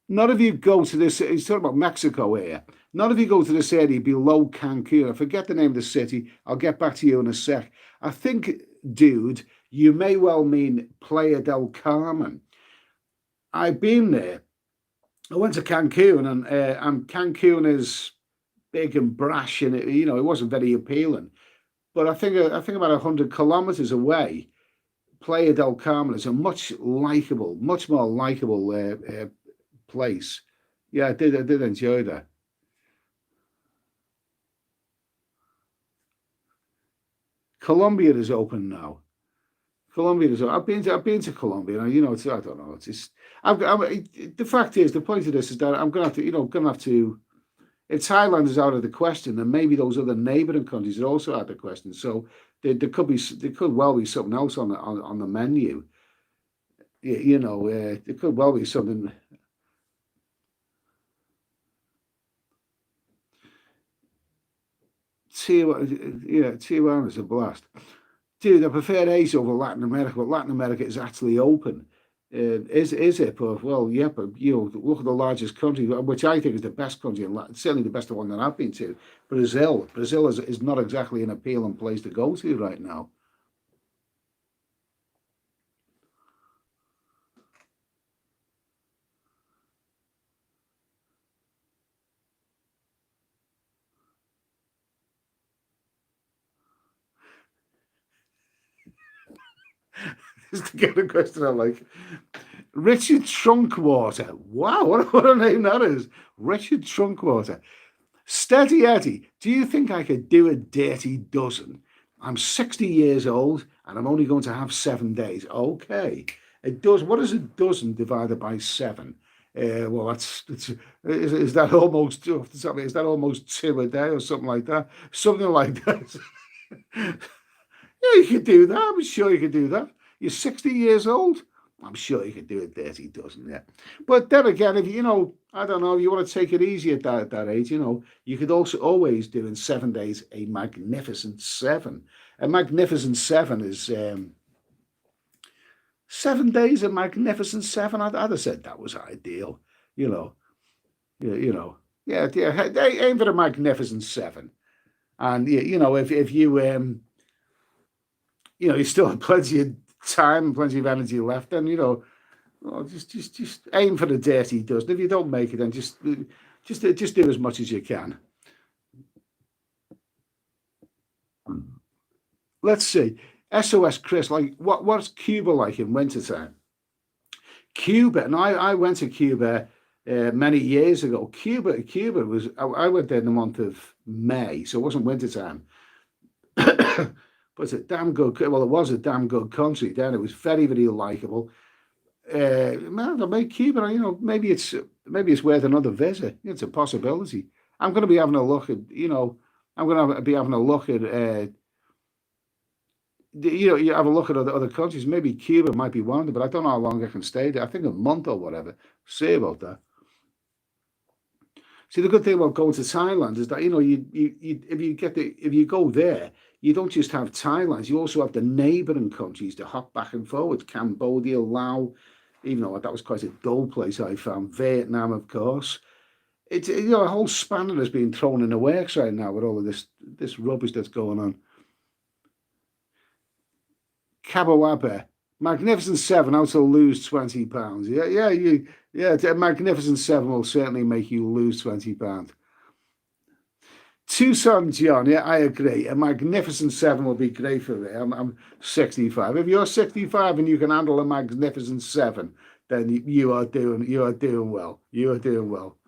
None of you go to this. He's talking about Mexico here. None of you go to this area below Cancun. I forget the name of the city. I'll get back to you in a sec. I think, dude, you may well mean Playa del Carmen. I've been there. I went to Cancun, and Cancun is big and brash, and it wasn't very appealing. But I think about 100 kilometers away, Playa del Carmen is a much more likable place. Yeah, I did enjoy that. Colombia is open now. Colombia is. I've been to Colombia. And, I don't know. It's just. The fact is, the point of this is that I'm gonna have to. Gonna have to. If Thailand is out of the question, then maybe those other neighbouring countries are also out of the question. So there could well be something else on the menu. There could well be something. Tijuana is a blast. Dude, I prefer Asia over Latin America, but Latin America is actually open. Is it? But well, yeah, but look at the largest country, which I think is the best country in Latin, certainly the best one that I've been to. Brazil. Brazil is not exactly an appealing place to go to right now. Is the kind of question I like. Richard Trunkwater. Wow, what a name that is. Richard Trunkwater. Steady Eddie, do you think I could do a dirty dozen? I'm 60 years old and I'm only going to have 7 days. Okay. It does. What is a dozen divided by seven? Well, is that almost is that almost two a day or something like that? Something like that. Yeah, you could do that. I'm sure you could do that. You're 60 years old. I'm sure you could do a dirty dozen, yeah. But then again, if you know, I don't know, if you want to take it easy at that age, you know, you could also always do in 7 days a magnificent seven. A magnificent seven is 7 days, a magnificent seven. I'd have said that was ideal, you know. You know, yeah, yeah. Aim for a magnificent seven, and you know, if you you know, you still have plenty of time and plenty of energy left, then you know, well, just aim for the dirty dozen. If you don't make it, then just do as much as you can. Let's see. SOS Chris, like what's Cuba like in wintertime? Cuba, and I went to Cuba many years ago. Cuba was I went there in the month of May, so it wasn't wintertime. But it's a damn good. Well, it was a damn good country. Then it was very very likable. Man, maybe Cuba, you know, maybe it's worth another visit. It's a possibility. I'm going to be having a look at, you know, I'm going to be having a look at, you know, you have a look at other countries. Maybe Cuba might be one of them, but I don't know how long I can stay there. I think a month or whatever. See about that. See, the good thing about going to Thailand is that you know if you go there, you don't just have Thailand. You also have the neighbouring countries to hop back and forward. Cambodia, Laos, even though that was quite a dull place I found. Vietnam, of course. It's you know a whole spanner has been thrown in the works right now with all of this rubbish that's going on. Caboaba, Magnificent Seven, how to lose £20. Yeah, a Magnificent Seven will certainly make you lose £20. Tucson John, yeah, I agree. A Magnificent Seven will be great for me. I'm 65. If you're 65 and you can handle a Magnificent Seven, then you are doing well. You are doing well.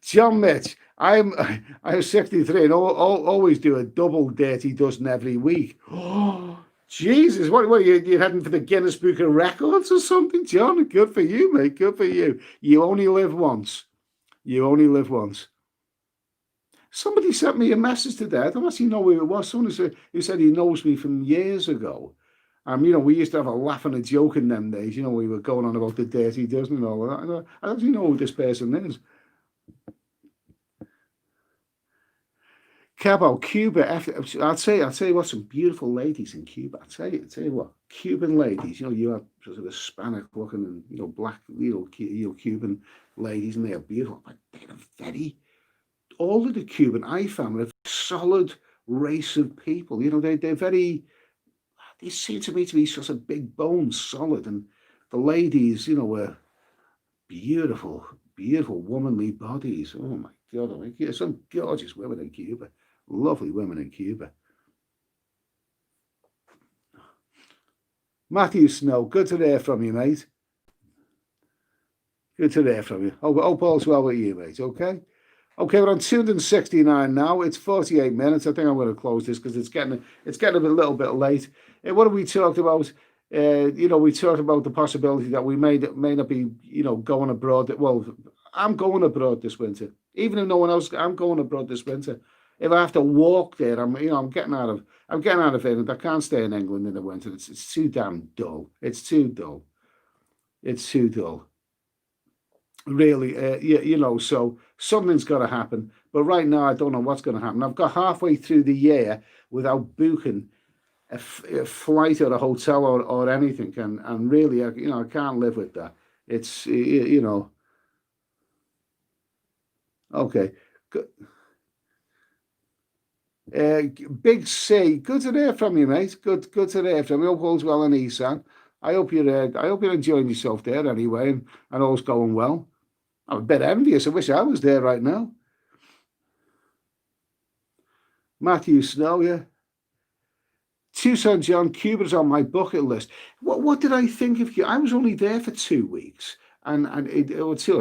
John Mitch, I'm 63 and always do a double dirty dozen every week. Oh, Jesus, what you're heading for the Guinness Book of Records or something, John? Good for you, mate. Good for you. You only live once. You only live once. Somebody sent me a message today. I don't actually know who it was. Someone who said he knows me from years ago. You know, we used to have a laugh and a joke in them days. You know, we were going on about the dirty dozen and all of that. I don't actually know who this person is. Cabo, Cuba. I'd say what, some beautiful ladies in Cuba. I'll tell you what, Cuban ladies. You know, you have sort of Hispanic looking and you know black, you know Cuban ladies, and they are beautiful. But they're very all of the Cuban I found are a solid race of people. You know, they're very. They seem to me to be sort of big bones, solid, and the ladies, you know, were beautiful, beautiful womanly bodies. Oh my God, I mean, some gorgeous women in Cuba. Lovely women in Cuba. Matthew Snow, good to hear from you, mate. Good to hear from you. Hope all's well with you, mate. Okay. Okay, we're on 269 now. It's 48 minutes. I think I'm going to close this because it's getting a little bit late. What have we talked about? You know, we talked about the possibility that we may not be, you know, going abroad. Well, I'm going abroad this winter. Even if no one else, I'm going abroad this winter. If I have to walk there, I'm getting out of England. I can't stay in England in the winter. It's too damn dull. It's too dull. It's too dull. Really, you know. So something's got to happen. But right now, I don't know what's going to happen. I've got halfway through the year without booking a flight or a hotel or anything, and really, you know, I can't live with that. It's you know. Okay. Big C, good to hear from you, mate. Good to hear from you. Hope all's well in Isan. I hope you're enjoying yourself there anyway, and all's going well. I'm a bit envious. I wish I was there right now. Matthew Snow, yeah. Tucson John, Cuba's on my bucket list. What did I think of Cuba? I was only there for 2 weeks, and it was 2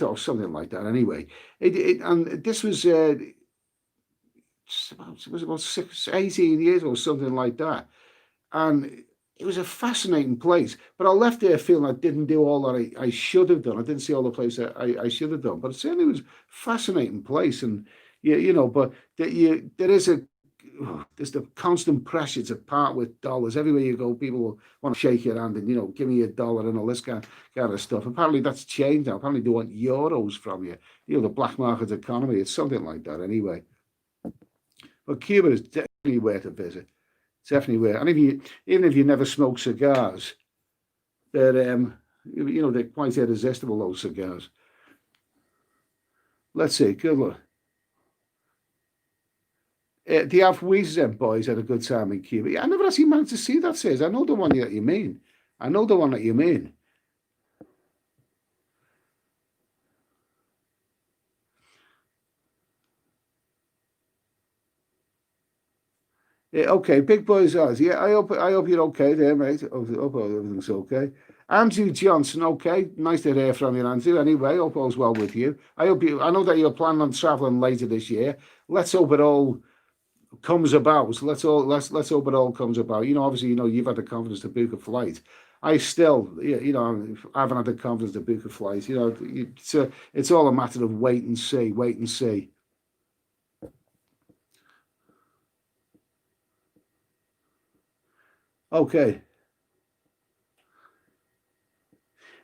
or something like that. Anyway, and this was. It was about 18 years or something like that. And it was a fascinating place. But I left there feeling I didn't do all that I should have done. I didn't see all the places I should have done. But it certainly was a fascinating place. And, you know, but there is there's the constant pressure to part with dollars. Everywhere you go, people will want to shake your hand and, give me $1 and all this kind of stuff. Apparently that's changed now. Apparently they want euros from you. The black market economy. It's something like that anyway. But Cuba is definitely worth a visit. It's definitely worth. And even if you never smoke cigars, they're they're quite irresistible, those cigars. Let's see. Good luck. Do you have Weezers and boys had a good time in Cuba? Yeah, I never actually managed to see that, says. I know the one that you mean. I know the one that you mean. Yeah, okay, Big Boys Oz. Yeah, I hope you're okay there, mate. I hope everything's okay. Andrew Johnson, okay. Nice to hear from you, Andrew. Anyway, hope all's well with you. I know that you're planning on travelling later this year. Let's hope it all comes about. Let's hope it all comes about. Obviously, you've had the confidence to book a flight. I still, I haven't had the confidence to book a flight. It's all a matter of wait and see, wait and see. Okay.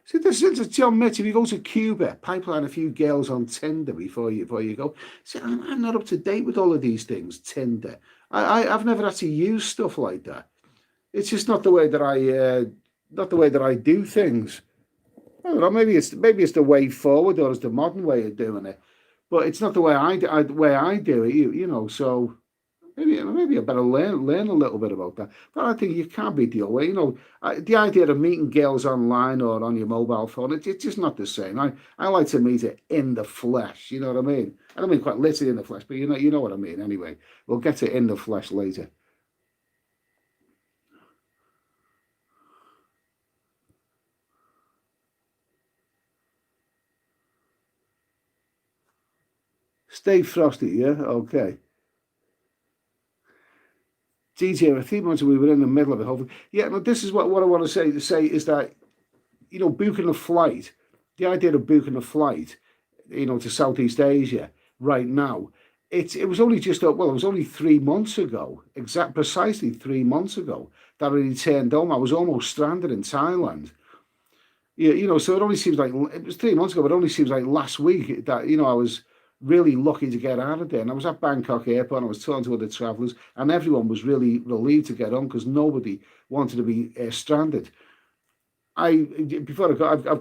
See, this is John Mitch. If you go to Cuba, pipeline a few girls on Tinder before you go. See, I'm not up to date with all of these things. Tinder. I've never actually used stuff like that. It's just not the way that I do things. I don't know. Maybe it's the way forward, or it's the modern way of doing it. But it's not the way I do it. So. Maybe I better learn a little bit about that. But I think you can't beat the old way. The idea of meeting girls online or on your mobile phone, it's just not the same. I like to meet it in the flesh. You know what I mean? I don't mean quite literally in the flesh, but you know what I mean. Anyway, we'll get to in the flesh later. Stay frosty, yeah. Okay. DJ, 3 months we were in the middle of it. Hopefully, yeah. No, this is what I want to say. To say is that booking a flight, the idea of booking a flight, to Southeast Asia right now, it was only it was only 3 months ago, precisely 3 months ago that I returned home. I was almost stranded in Thailand. Yeah, so it only seems like it was 3 months ago, but it only seems like last week that I was really lucky to get out of there. And I was at Bangkok airport and I was talking to other travellers, and everyone was really relieved to get on because nobody wanted to be stranded. I've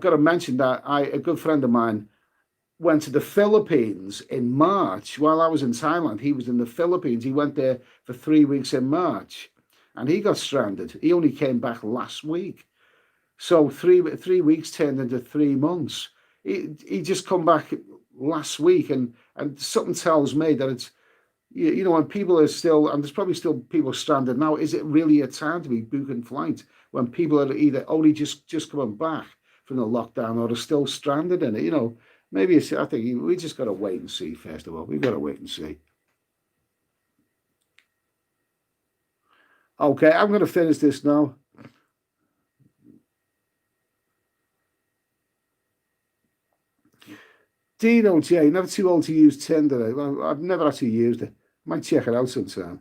got to mention that a good friend of mine went to the Philippines in March while I was in Thailand. He was in the Philippines. He went there for 3 weeks in March, and he got stranded. He only came back last week, so three weeks turned into 3 months. He just come back last week, and something tells me that it's when people are still, and there's probably still people stranded now. Is it really a time to be booking flights when people are either only just coming back from the lockdown or are still stranded in it? Maybe I think we just got to wait and see. First of all, we've got to wait and see. Okay, I'm going to finish this now. Dino J, never too old to use Tinder. Well, I've never actually used it. Might check it out sometime.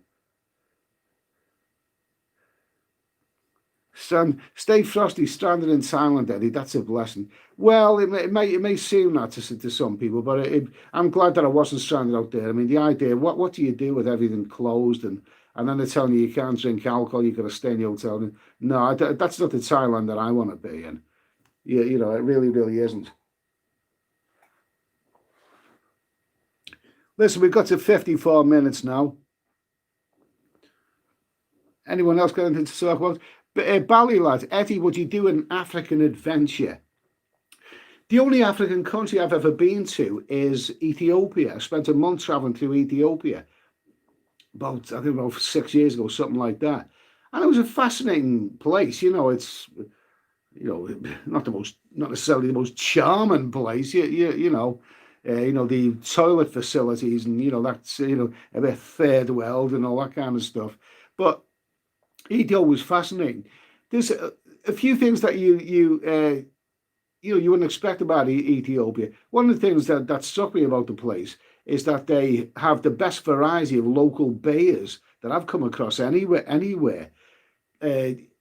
Stay frosty, stranded in Thailand, Eddie. That's a blessing. Well, it may seem that to some people, but I'm glad that I wasn't stranded out there. I mean, the idea, what do you do with everything closed and then they're telling you can't drink alcohol, you've got to stay in the hotel. No, that's not the Thailand that I want to be in. Yeah, it really, really isn't. Listen, we've got to 54 minutes now. Anyone else got anything to talk about? Bally lad, Eddie, would you do an African adventure? The only African country I've ever been to is Ethiopia. I spent a month traveling through Ethiopia about 6 years ago, something like that. And it was a fascinating place. It's not necessarily the most charming place. The toilet facilities and that's a bit third world and all that kind of stuff. But Ethiopia was fascinating. There's a few things that you wouldn't expect about Ethiopia. One of the things that struck me about the place is that they have the best variety of local beers that I've come across anywhere.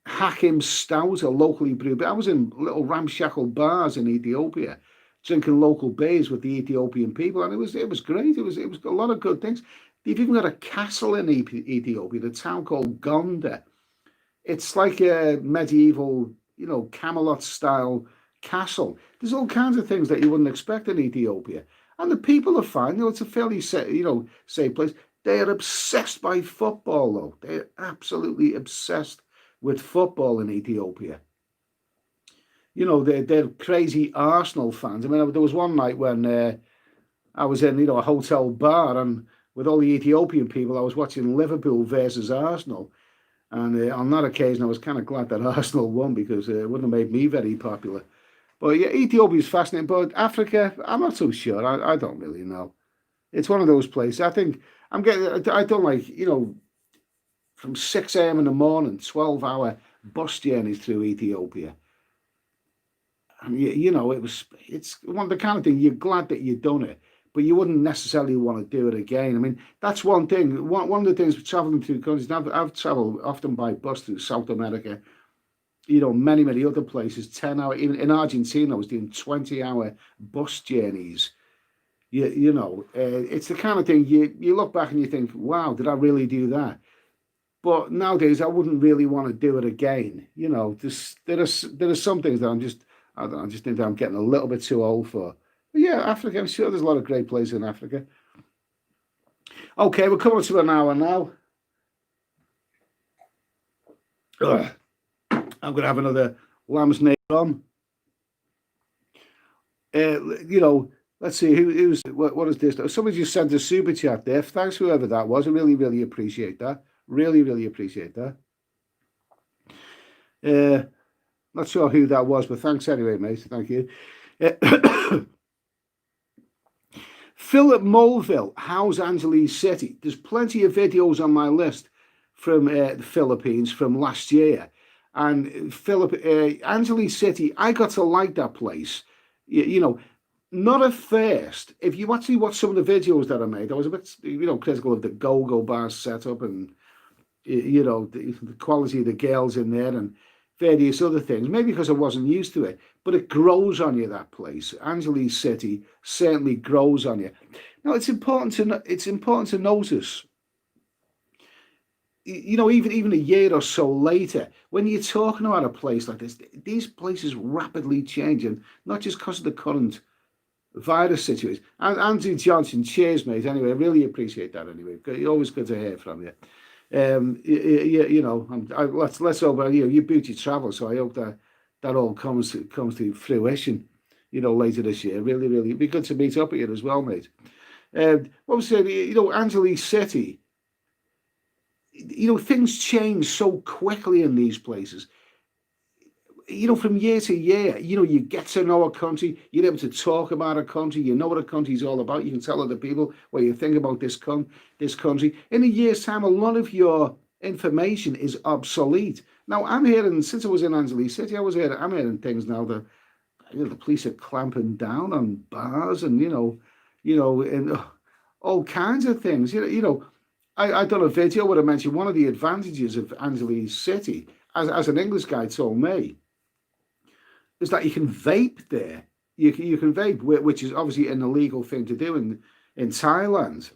Hakim Stout, a locally brewed. I was in little ramshackle bars in Ethiopia, drinking local beers with the Ethiopian people, and it was great. It was a lot of good things. They've even got a castle in Ethiopia, the town called Gondar. It's like a medieval, Camelot style castle. There's all kinds of things that you wouldn't expect in Ethiopia, and the people are fine. It's a fairly safe place. They are obsessed by football, though. They're absolutely obsessed with football in Ethiopia. They're crazy Arsenal fans. I mean, there was one night when I was in, a hotel bar, and with all the Ethiopian people, I was watching Liverpool versus Arsenal. And on that occasion, I was kind of glad that Arsenal won, because it wouldn't have made me very popular. But yeah, Ethiopia is fascinating. But Africa, I'm not so sure. I don't really know. It's one of those places. I think I don't like, from 6 a.m. in the morning, 12-hour bus journeys through Ethiopia. And it's one of the kind of thing you're glad that you've done it, but you wouldn't necessarily want to do it again. I mean, that's one thing. One of the things with traveling through countries, I've traveled often by bus through South America, many other places, 10-hour, even in Argentina, I was doing 20-hour bus journeys. It's the kind of thing you look back and you think, wow, did I really do that? But nowadays, I wouldn't really want to do it again. There are some things that I just think that I'm getting a little bit too old for. But yeah, Africa, I'm sure there's a lot of great places in Africa. Okay, we're coming to an hour now. I'm going to have another lamb's name on. Let's see, what is this? Somebody just sent a super chat there. Thanks, whoever that was. I really, really appreciate that. Really, really appreciate that. Not sure who that was, but thanks anyway, mate. Thank you. Philip Mulville, how's Angeles City? There's plenty of videos on my list from the Philippines from last year. And Angeles City, I got to like that place. Not at first. If you actually watch some of the videos that I made, I was a bit, critical of the go-go bar setup and, the quality of the girls in there and various other things. Maybe because I wasn't used to it, but it grows on you, that place. Angeles City certainly grows on you. Now, it's important to notice, even a year or so later, when you're talking about a place like this, these places rapidly change, and not just because of the current virus situation. And Andrew Johnson, cheers, mate. Anyway, I really appreciate that. Anyway, always good to hear from you. Let's hope you boot your travel. So I hope that all comes to fruition. Later this year. Really, really, it'd be good to meet up with you as well, mate. What was saying? Angeles City. Things change so quickly in these places. From year to year, you get to know a country, you're able to talk about a country, you know what a country's all about, you can tell other people what you think about this country. In a year's time, a lot of your information is obsolete. Now, I'm hearing, since I was in Angeles City, I'm hearing things now that the police are clamping down on bars and, and all kinds of things. I done a video where I mentioned one of the advantages of Angeles City, as an English guy told me, is that you can vape there. You can vape, which is obviously an illegal thing to do in Thailand.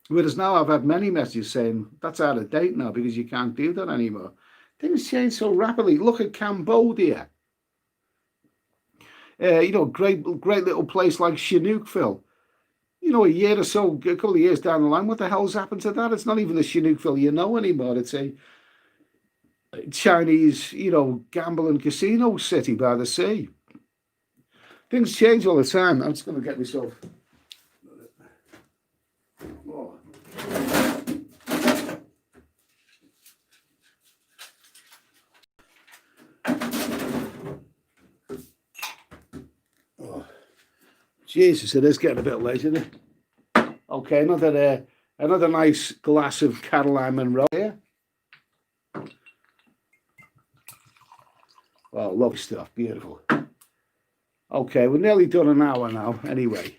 Whereas now I've had many messages saying that's out of date now because you can't do that anymore. Things change so rapidly. Look at Cambodia. Great little place like Chinookville. A year or so, a couple of years down the line, what the hell's happened to that? It's not even the Chinookville anymore. It's a Chinese, gambling casino city by the sea. Things change all the time. I'm just going to get myself. Oh. Oh. Jesus, it is getting a bit late, isn't it? Okay, another nice glass of Caroline Monroe here. Oh, lovely stuff. Beautiful. Okay, we're nearly done an hour now, anyway.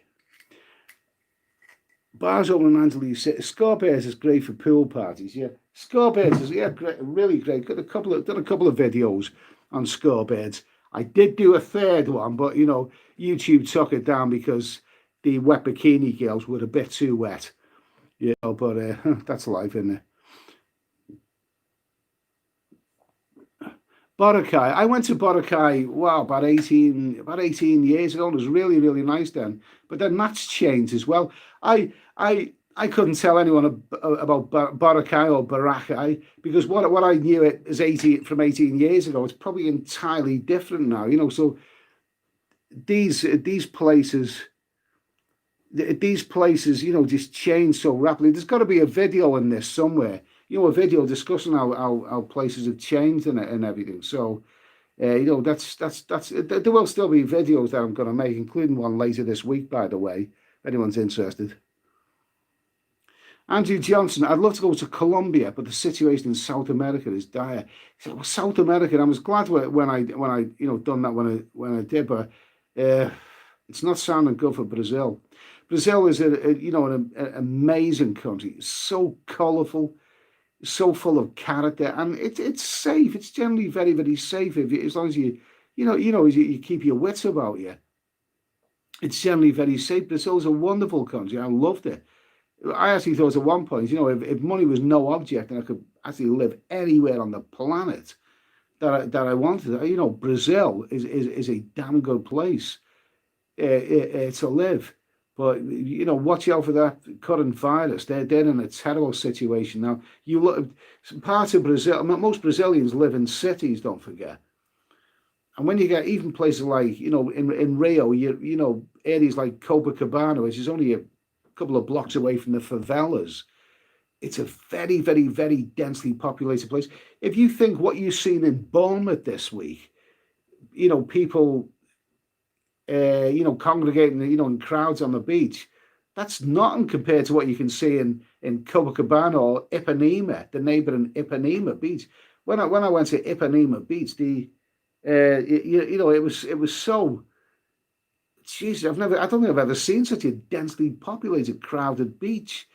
Bars open in Angeles City. Scorpions is great for pool parties. Yeah, Scorpions is great, really great. Got done a couple of videos on Scorpions. I did do a third one, but YouTube took it down because the wet bikini girls were a bit too wet. But that's life, isn't it? Boracay. I went to Boracay, wow, about 18 years ago. It was really, really nice then. But then that's changed as well. I couldn't tell anyone about Boracay or Boracay because what I knew it as 18 years ago, it's probably entirely different now. So these places just change so rapidly. There's got to be a video in this somewhere. A video discussing how places have changed and everything. So, that's there will still be videos that I'm going to make, including one later this week, by the way, if anyone's interested. Andrew Johnson, I'd love to go to Colombia, but the situation in South America is dire. He said, well, South America, I was glad when I done that when I did, but it's not sounding good for Brazil. Brazil is an amazing country. It's so colourful, so full of character, and it's safe. It's generally very, very safe as long as you keep your wits about you. It's generally very safe. Brazil's a wonderful country. I loved it. I actually thought at one point, if money was no object and I could actually live anywhere on the planet that I wanted, Brazil is a damn good place to live. But watch out for that current virus. They're in a terrible situation now. You look parts of Brazil. Most Brazilians live in cities. Don't forget. And when you get even places like in Rio, areas like Copacabana, which is only a couple of blocks away from the favelas, it's a very, very, very densely populated place. If you think what you've seen in Bournemouth this week, people congregating, in crowds on the beach. That's nothing compared to what you can see in Copacabana or Ipanema, the neighbouring Ipanema beach. When I went to Ipanema beach, it was so. Jesus, I don't think I've ever seen such a densely populated, crowded beach.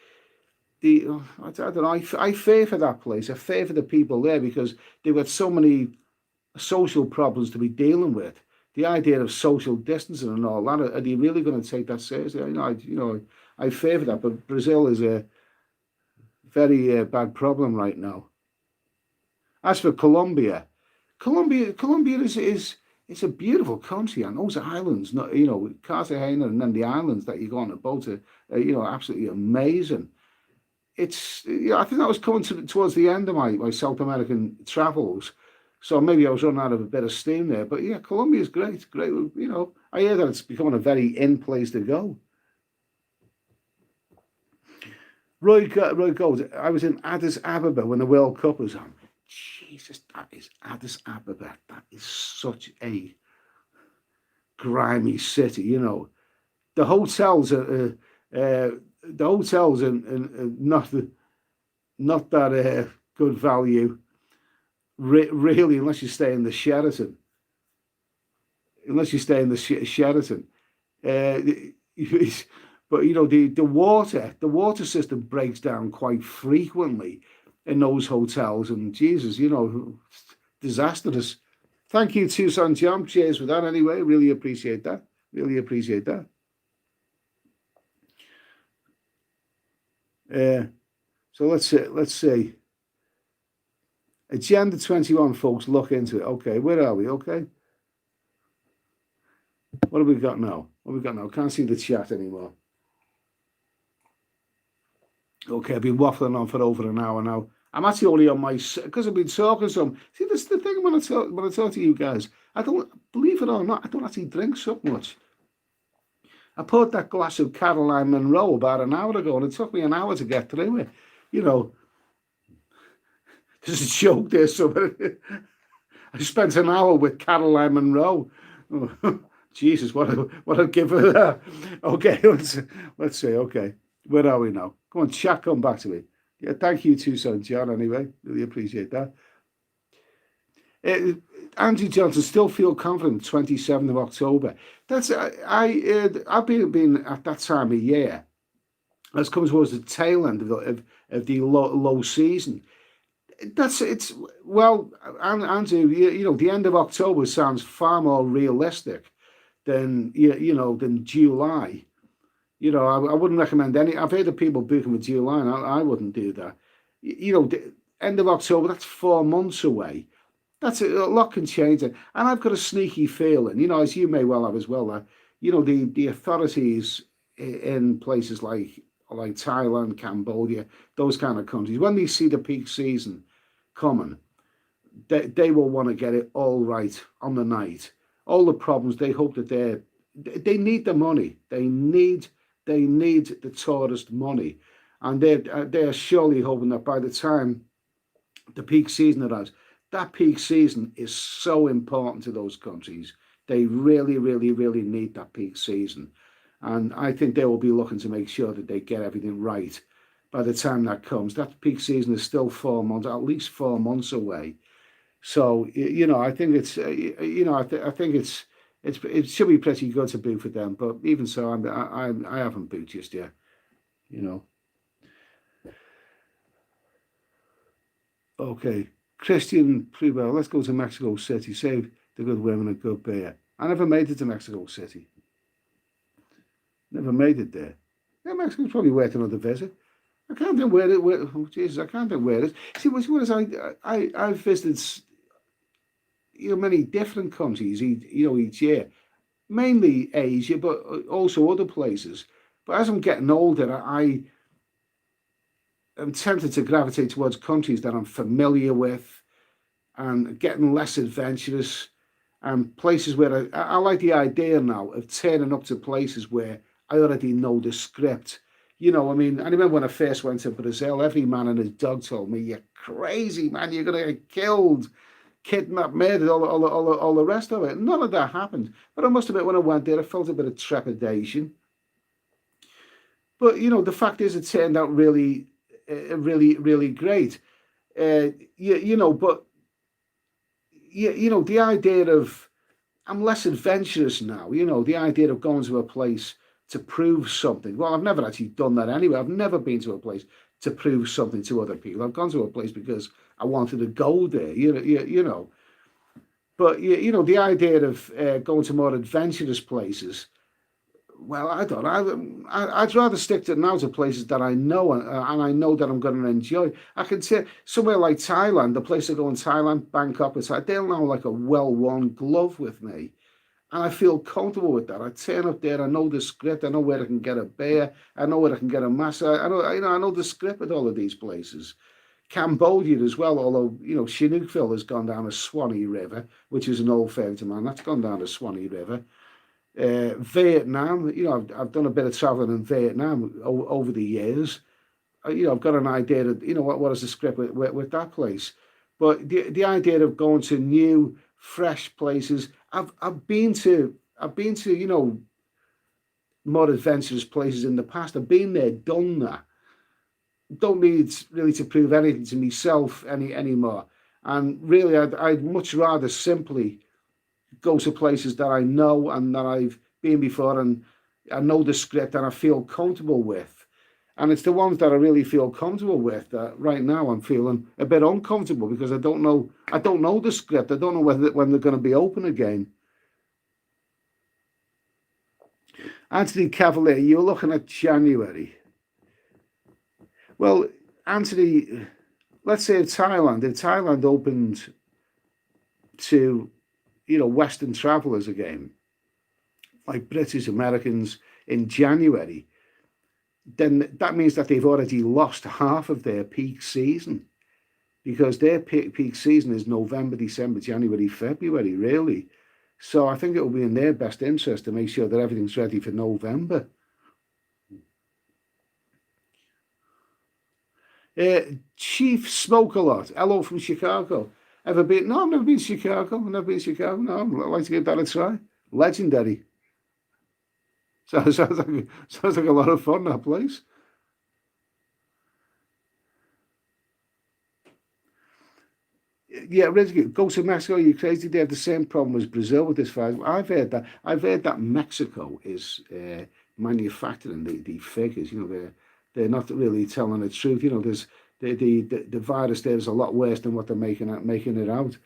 I don't know. I fear for that place. I fear for the people there because they've got so many social problems to be dealing with. The idea of social distancing and all that, are they really going to take that seriously? I fear for that, but Brazil is a very bad problem right now. As for Colombia is it's a beautiful country, and those islands, Cartagena and then the islands that you go on a boat are, absolutely amazing. I think that was coming towards the end of my South American travels. So maybe I was running out of a bit of steam there. But yeah, Colombia is great. It's great. I hear that it's becoming a very in place to go. Roy Gold, I was in Addis Ababa when the World Cup was on. Jesus, that is Addis Ababa. That is such a grimy city, The hotels are not that good value. Really, unless you stay in the Sheraton. Sheraton. But the water system breaks down quite frequently in those hotels, and Jesus, disastrous. Thank you, Tucson Jump. Cheers for that. Anyway, really appreciate that. Really appreciate that. So let's see. Agenda 21, folks, look into it. Okay, where are we? Okay. What have we got now? Can't see the chat anymore. Okay, I've been waffling on for over an hour now. I'm actually only on because I've been talking some. See, that's the thing when I talk to you guys. I don't, believe it or not, I don't actually drink so much. I poured that glass of Caroline Monroe about an hour ago, and it took me an hour to get through it. There's a joke there somewhere. I spent an hour with Caroline Monroe. Oh, Jesus, what I'd give her that. Okay, let's see. Okay, where are we now? Come on, chat, come back to me. Yeah, thank you too, son John. Anyway, really appreciate that. Andrew Johnson, still feel confident. 27th of October. That's I've been at that time of year. as comes towards the tail end of the low season. It's well, Andrew, the end of October sounds far more realistic than than July. I wouldn't recommend any. I've heard of people booking for July, and I wouldn't do that. The end of October, that's 4 months away. That's a lot can change it, and I've got a sneaky feeling, as you may well have as well, that the authorities in places like Thailand, Cambodia, those kind of countries, when they see the peak season coming, they will want to get it all right on the night. All the problems, they hope that they need the money. They need the tourist money, and they're surely hoping that by the time the peak season arrives, that peak season is so important to those countries. They really, really, really need that peak season, and I think they will be looking to make sure that they get everything right by the time that comes. That peak season is still 4 months, at least 4 months away. So I think I think it should be pretty good to boot for them. But even so, I haven't booted just yet. Okay, Christian Pribel, let's go to Mexico City. Save the good women and good beer. I never made it to Mexico City. Never made it there. Yeah, Mexico's probably worth another visit. I can't think where it. Oh, Jesus, I can't think where it is. See, what is I've visited many different countries each year, mainly Asia, but also other places. But as I'm getting older, I am tempted to gravitate towards countries that I'm familiar with and getting less adventurous, and places where I like the idea now of turning up to places where I already know the script. I remember when I first went to Brazil, every man and his dog told me, "You're crazy, man, you're going to get killed, kidnapped, murdered, all the rest of it." None of that happened. But I must admit, when I went there, I felt a bit of trepidation. But, the fact is, it turned out really, really, really great. But, the idea of, I'm less adventurous now, the idea of going to a place to prove something. Well, I've never actually done that anyway. I've never been to a place to prove something to other people. I've gone to a place because I wanted to go there, But, the idea of going to more adventurous places, well, I don't know. I'd rather stick to now to places that I know and I know that I'm going to enjoy. I can say somewhere like Thailand, the place I go in Thailand, Bangkok, they'll know like a well-worn glove with me. And I feel comfortable with that. I turn up there, I know the script, I know where I can get a beer, I know where I can get a massage, I know the script at all of these places. Cambodia as well, although, Chinookville has gone down the Swanee River, which is an old favourite of mine, that's gone down the Swanee River. Vietnam, I've done a bit of travelling in Vietnam over the years. I've got an idea that, what is the script with that place. But the idea of going to new, fresh places, I've been to more adventurous places in the past. I've been there, done that. Don't need really to prove anything to myself anymore. And really, I'd much rather simply go to places that I know and that I've been before and I know the script and I feel comfortable with. And it's the ones that I really feel comfortable with that right now I'm feeling a bit uncomfortable because I don't know the script. I don't know when they're going to be open again. Anthony Cavalier, you're looking at January. Well, Anthony, let's say Thailand. If Thailand opened to, Western travellers again, like British Americans in January, then that means that they've already lost half of their peak season, because their peak season is November, December, January, February, really. So I think it will be in their best interest to make sure that everything's ready for November. Chief Smoke a Lot. Hello from Chicago. Ever been? No, I've never been to Chicago. No, I'd like to give that a try. Legendary. Sounds like a lot of fun, that place. Yeah, go to Mexico. You're crazy. They have the same problem as Brazil with this virus. I've heard that Mexico is manufacturing the figures. they're not really telling the truth. You know, there's the virus there is a lot worse than what they're making it out.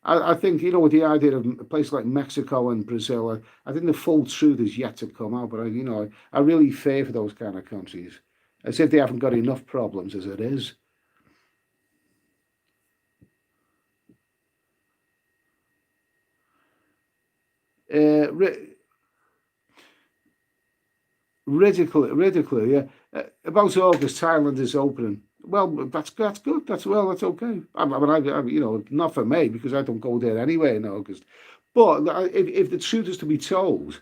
I think, you know, with the idea of a place like Mexico and Brazil, I think the full truth is yet to come out. But I really fear for those kind of countries, as if they haven't got enough problems as it is. Uh, Ridiculous, yeah. About August, Thailand is opening. Well, that's good. That's okay. You know, not for me because I don't go there anyway in August. But if the truth is to be told,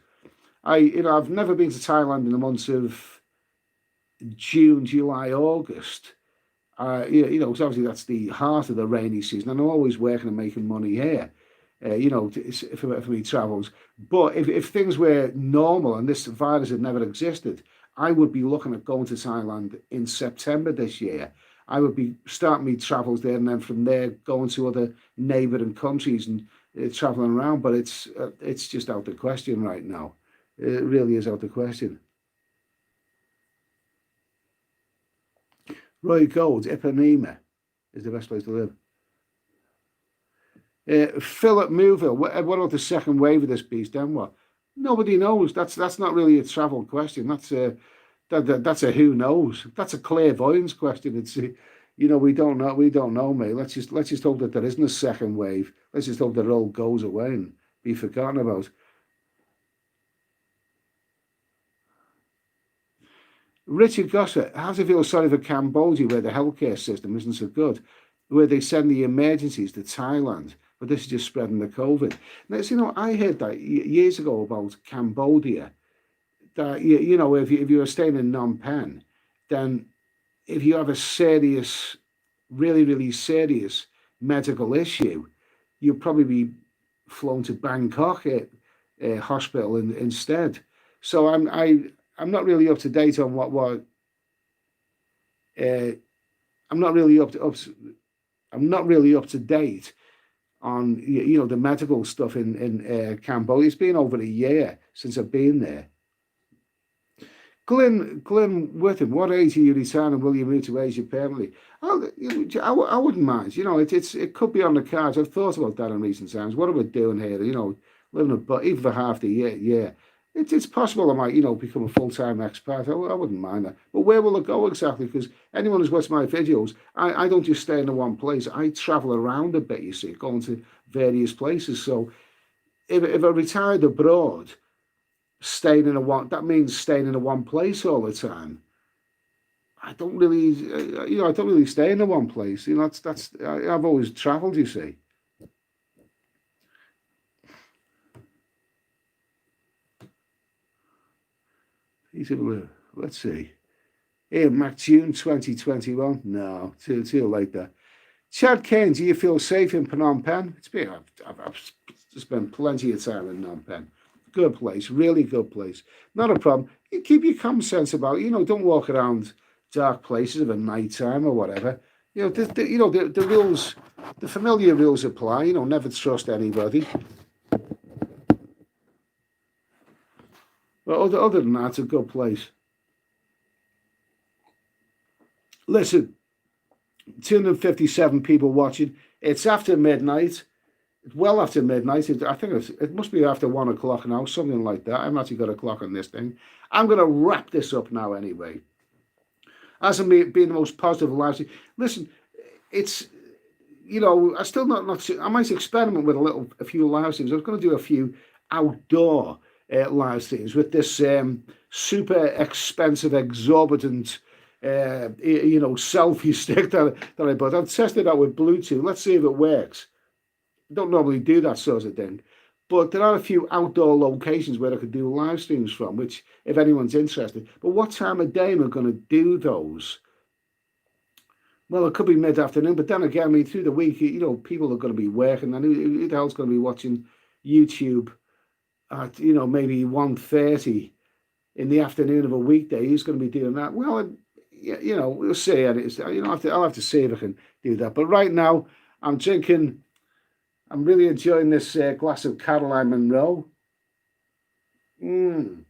I've never been to Thailand in the months of June, July, August. You know, 'cause obviously that's the heart of the rainy season, and I'm always working and making money here. You know, for me travels. But if things were normal and this virus had never existed, I would be looking at going to Thailand in September this year. I would be starting my travels there, and then from there going to other neighbouring countries and traveling around. But it's just out the question right now. It really is out the question. Roy Gold, Ipanema is the best place to live. Philip Mouville, what about the second wave of this beast? Then what? Nobody knows. That's not really a travel question. That's a who knows. That's a clairvoyance question. You know, we don't know. We don't know, mate. Let's just hope that there isn't a second wave. Let's just hope that it all goes away and be forgotten about. Richard Gossett, how do you feel sorry for Cambodia, where the healthcare system isn't so good, where they send the emergencies to Thailand, but this is just spreading the COVID. Now, you know, I heard that years ago about Cambodia, that, you know, if you were staying in Phnom Penh, then if you have a serious, really, really serious medical issue, you'll probably be flown to Bangkok hospital instead. So I'm not really up to date on what uh, I'm not really I'm not really up to date on you know the medical stuff in Cambodia. It's been over a year since I've been there. Glenn Whittam, what age are you retiring? Will you move to Asia permanently? I wouldn't mind. You know, it could be on the cards. I've thought about that in recent times. What are we doing here? You know, living but even for half the year, yeah. It's possible I might, you know, become a full-time expat. I wouldn't mind that. But where will I go exactly? Because anyone who's watched my videos, I don't just stay in the one place. I travel around a bit, you see, going to various places. So if I retired abroad, staying in a one, that means staying in a one place all the time. I don't really, you know, I don't really stay in the one place. You know, I've always travelled, you see. Let's see. Here, Mac June 2021. No, too late there. Chad Kane, do you feel safe in Phnom Penh? I've spent plenty of time in Phnom Penh. Good place, really good place. Not a problem. You keep your common sense about it. You know, don't walk around dark places of a night time or whatever. You know, the rules, the familiar rules apply. You know, never trust anybody. But other than that, it's a good place. Listen, 257 people watching. It's after midnight. It's well after midnight. I think it must be after 1 o'clock now, something like that. I haven't actually got a clock on this thing. I'm going to wrap this up now anyway. Hasn't been the most positive live stream. Listen, it's, you know, I still not. I might experiment with a few live streams. I was going to do a few outdoor live streams with this super expensive, exorbitant, you know, selfie stick that I bought. I've tested out with Bluetooth. Let's see if it works. I don't normally do that sort of thing, but there are a few outdoor locations where I could do live streams from, which if anyone's interested. But what time of day am I going to do those? Well, it could be mid-afternoon, but then again, I mean, through the week, you know, people are going to be working, and who the hell's going to be watching YouTube at, you know, maybe 1:30 in the afternoon of a weekday? Who's going to be doing that? Well, you know, we'll see. And it's, you know, I'll have to see if I can do that. But right now, I'm really enjoying this glass of Caroline Monroe. Lovely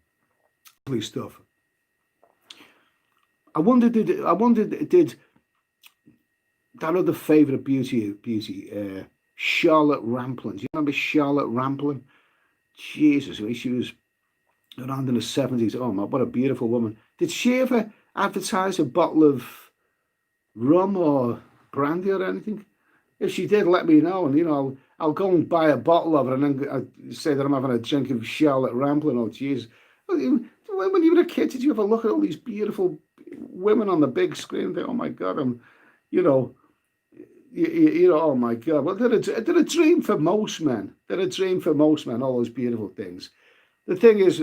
stuff. I wonder did that other favourite beauty, Charlotte Rampling. Do you remember Charlotte Rampling? Jesus, she was around in the 70s. Oh my, what a beautiful woman. Did she ever advertise a bottle of rum or brandy or anything? If she did, let me know, and I'll go and buy a bottle of it, and then I say that I'm having a drink of Charlotte Rampling. Oh, jeez. When you were a kid, did you ever look at all these beautiful women on the big screen and think, oh my God, oh my God. Well, they're a dream for most men. They're a dream for most men, all those beautiful things. The thing is,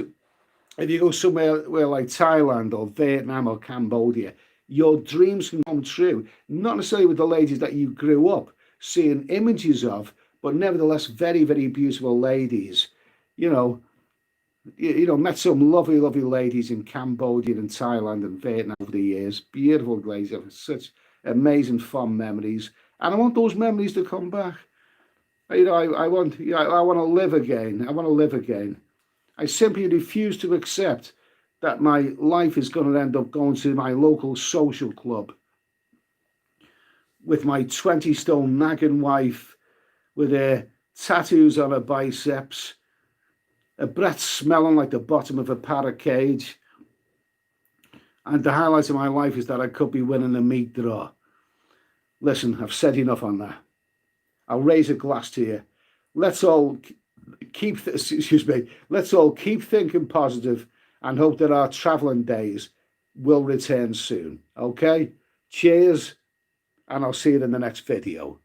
if you go somewhere like Thailand or Vietnam or Cambodia, your dreams can come true. Not necessarily with the ladies that you grew up seeing images of, but nevertheless, very, very beautiful ladies. Met some lovely, lovely ladies in Cambodia and Thailand and Vietnam over the years. Beautiful ladies, such amazing fond memories, and I want those memories to come back. I want to live again. I want to live again. I simply refuse to accept that my life is going to end up going to my local social club with my 20-stone nagging wife with her tattoos on her biceps, a breath smelling like the bottom of a parrot cage, and the highlight of my life is that I could be winning a meat draw. Listen, I've said enough on that. I'll raise a glass to you. Let's all keep thinking positive and hope that our travelling days will return soon. Okay? Cheers, and I'll see you in the next video.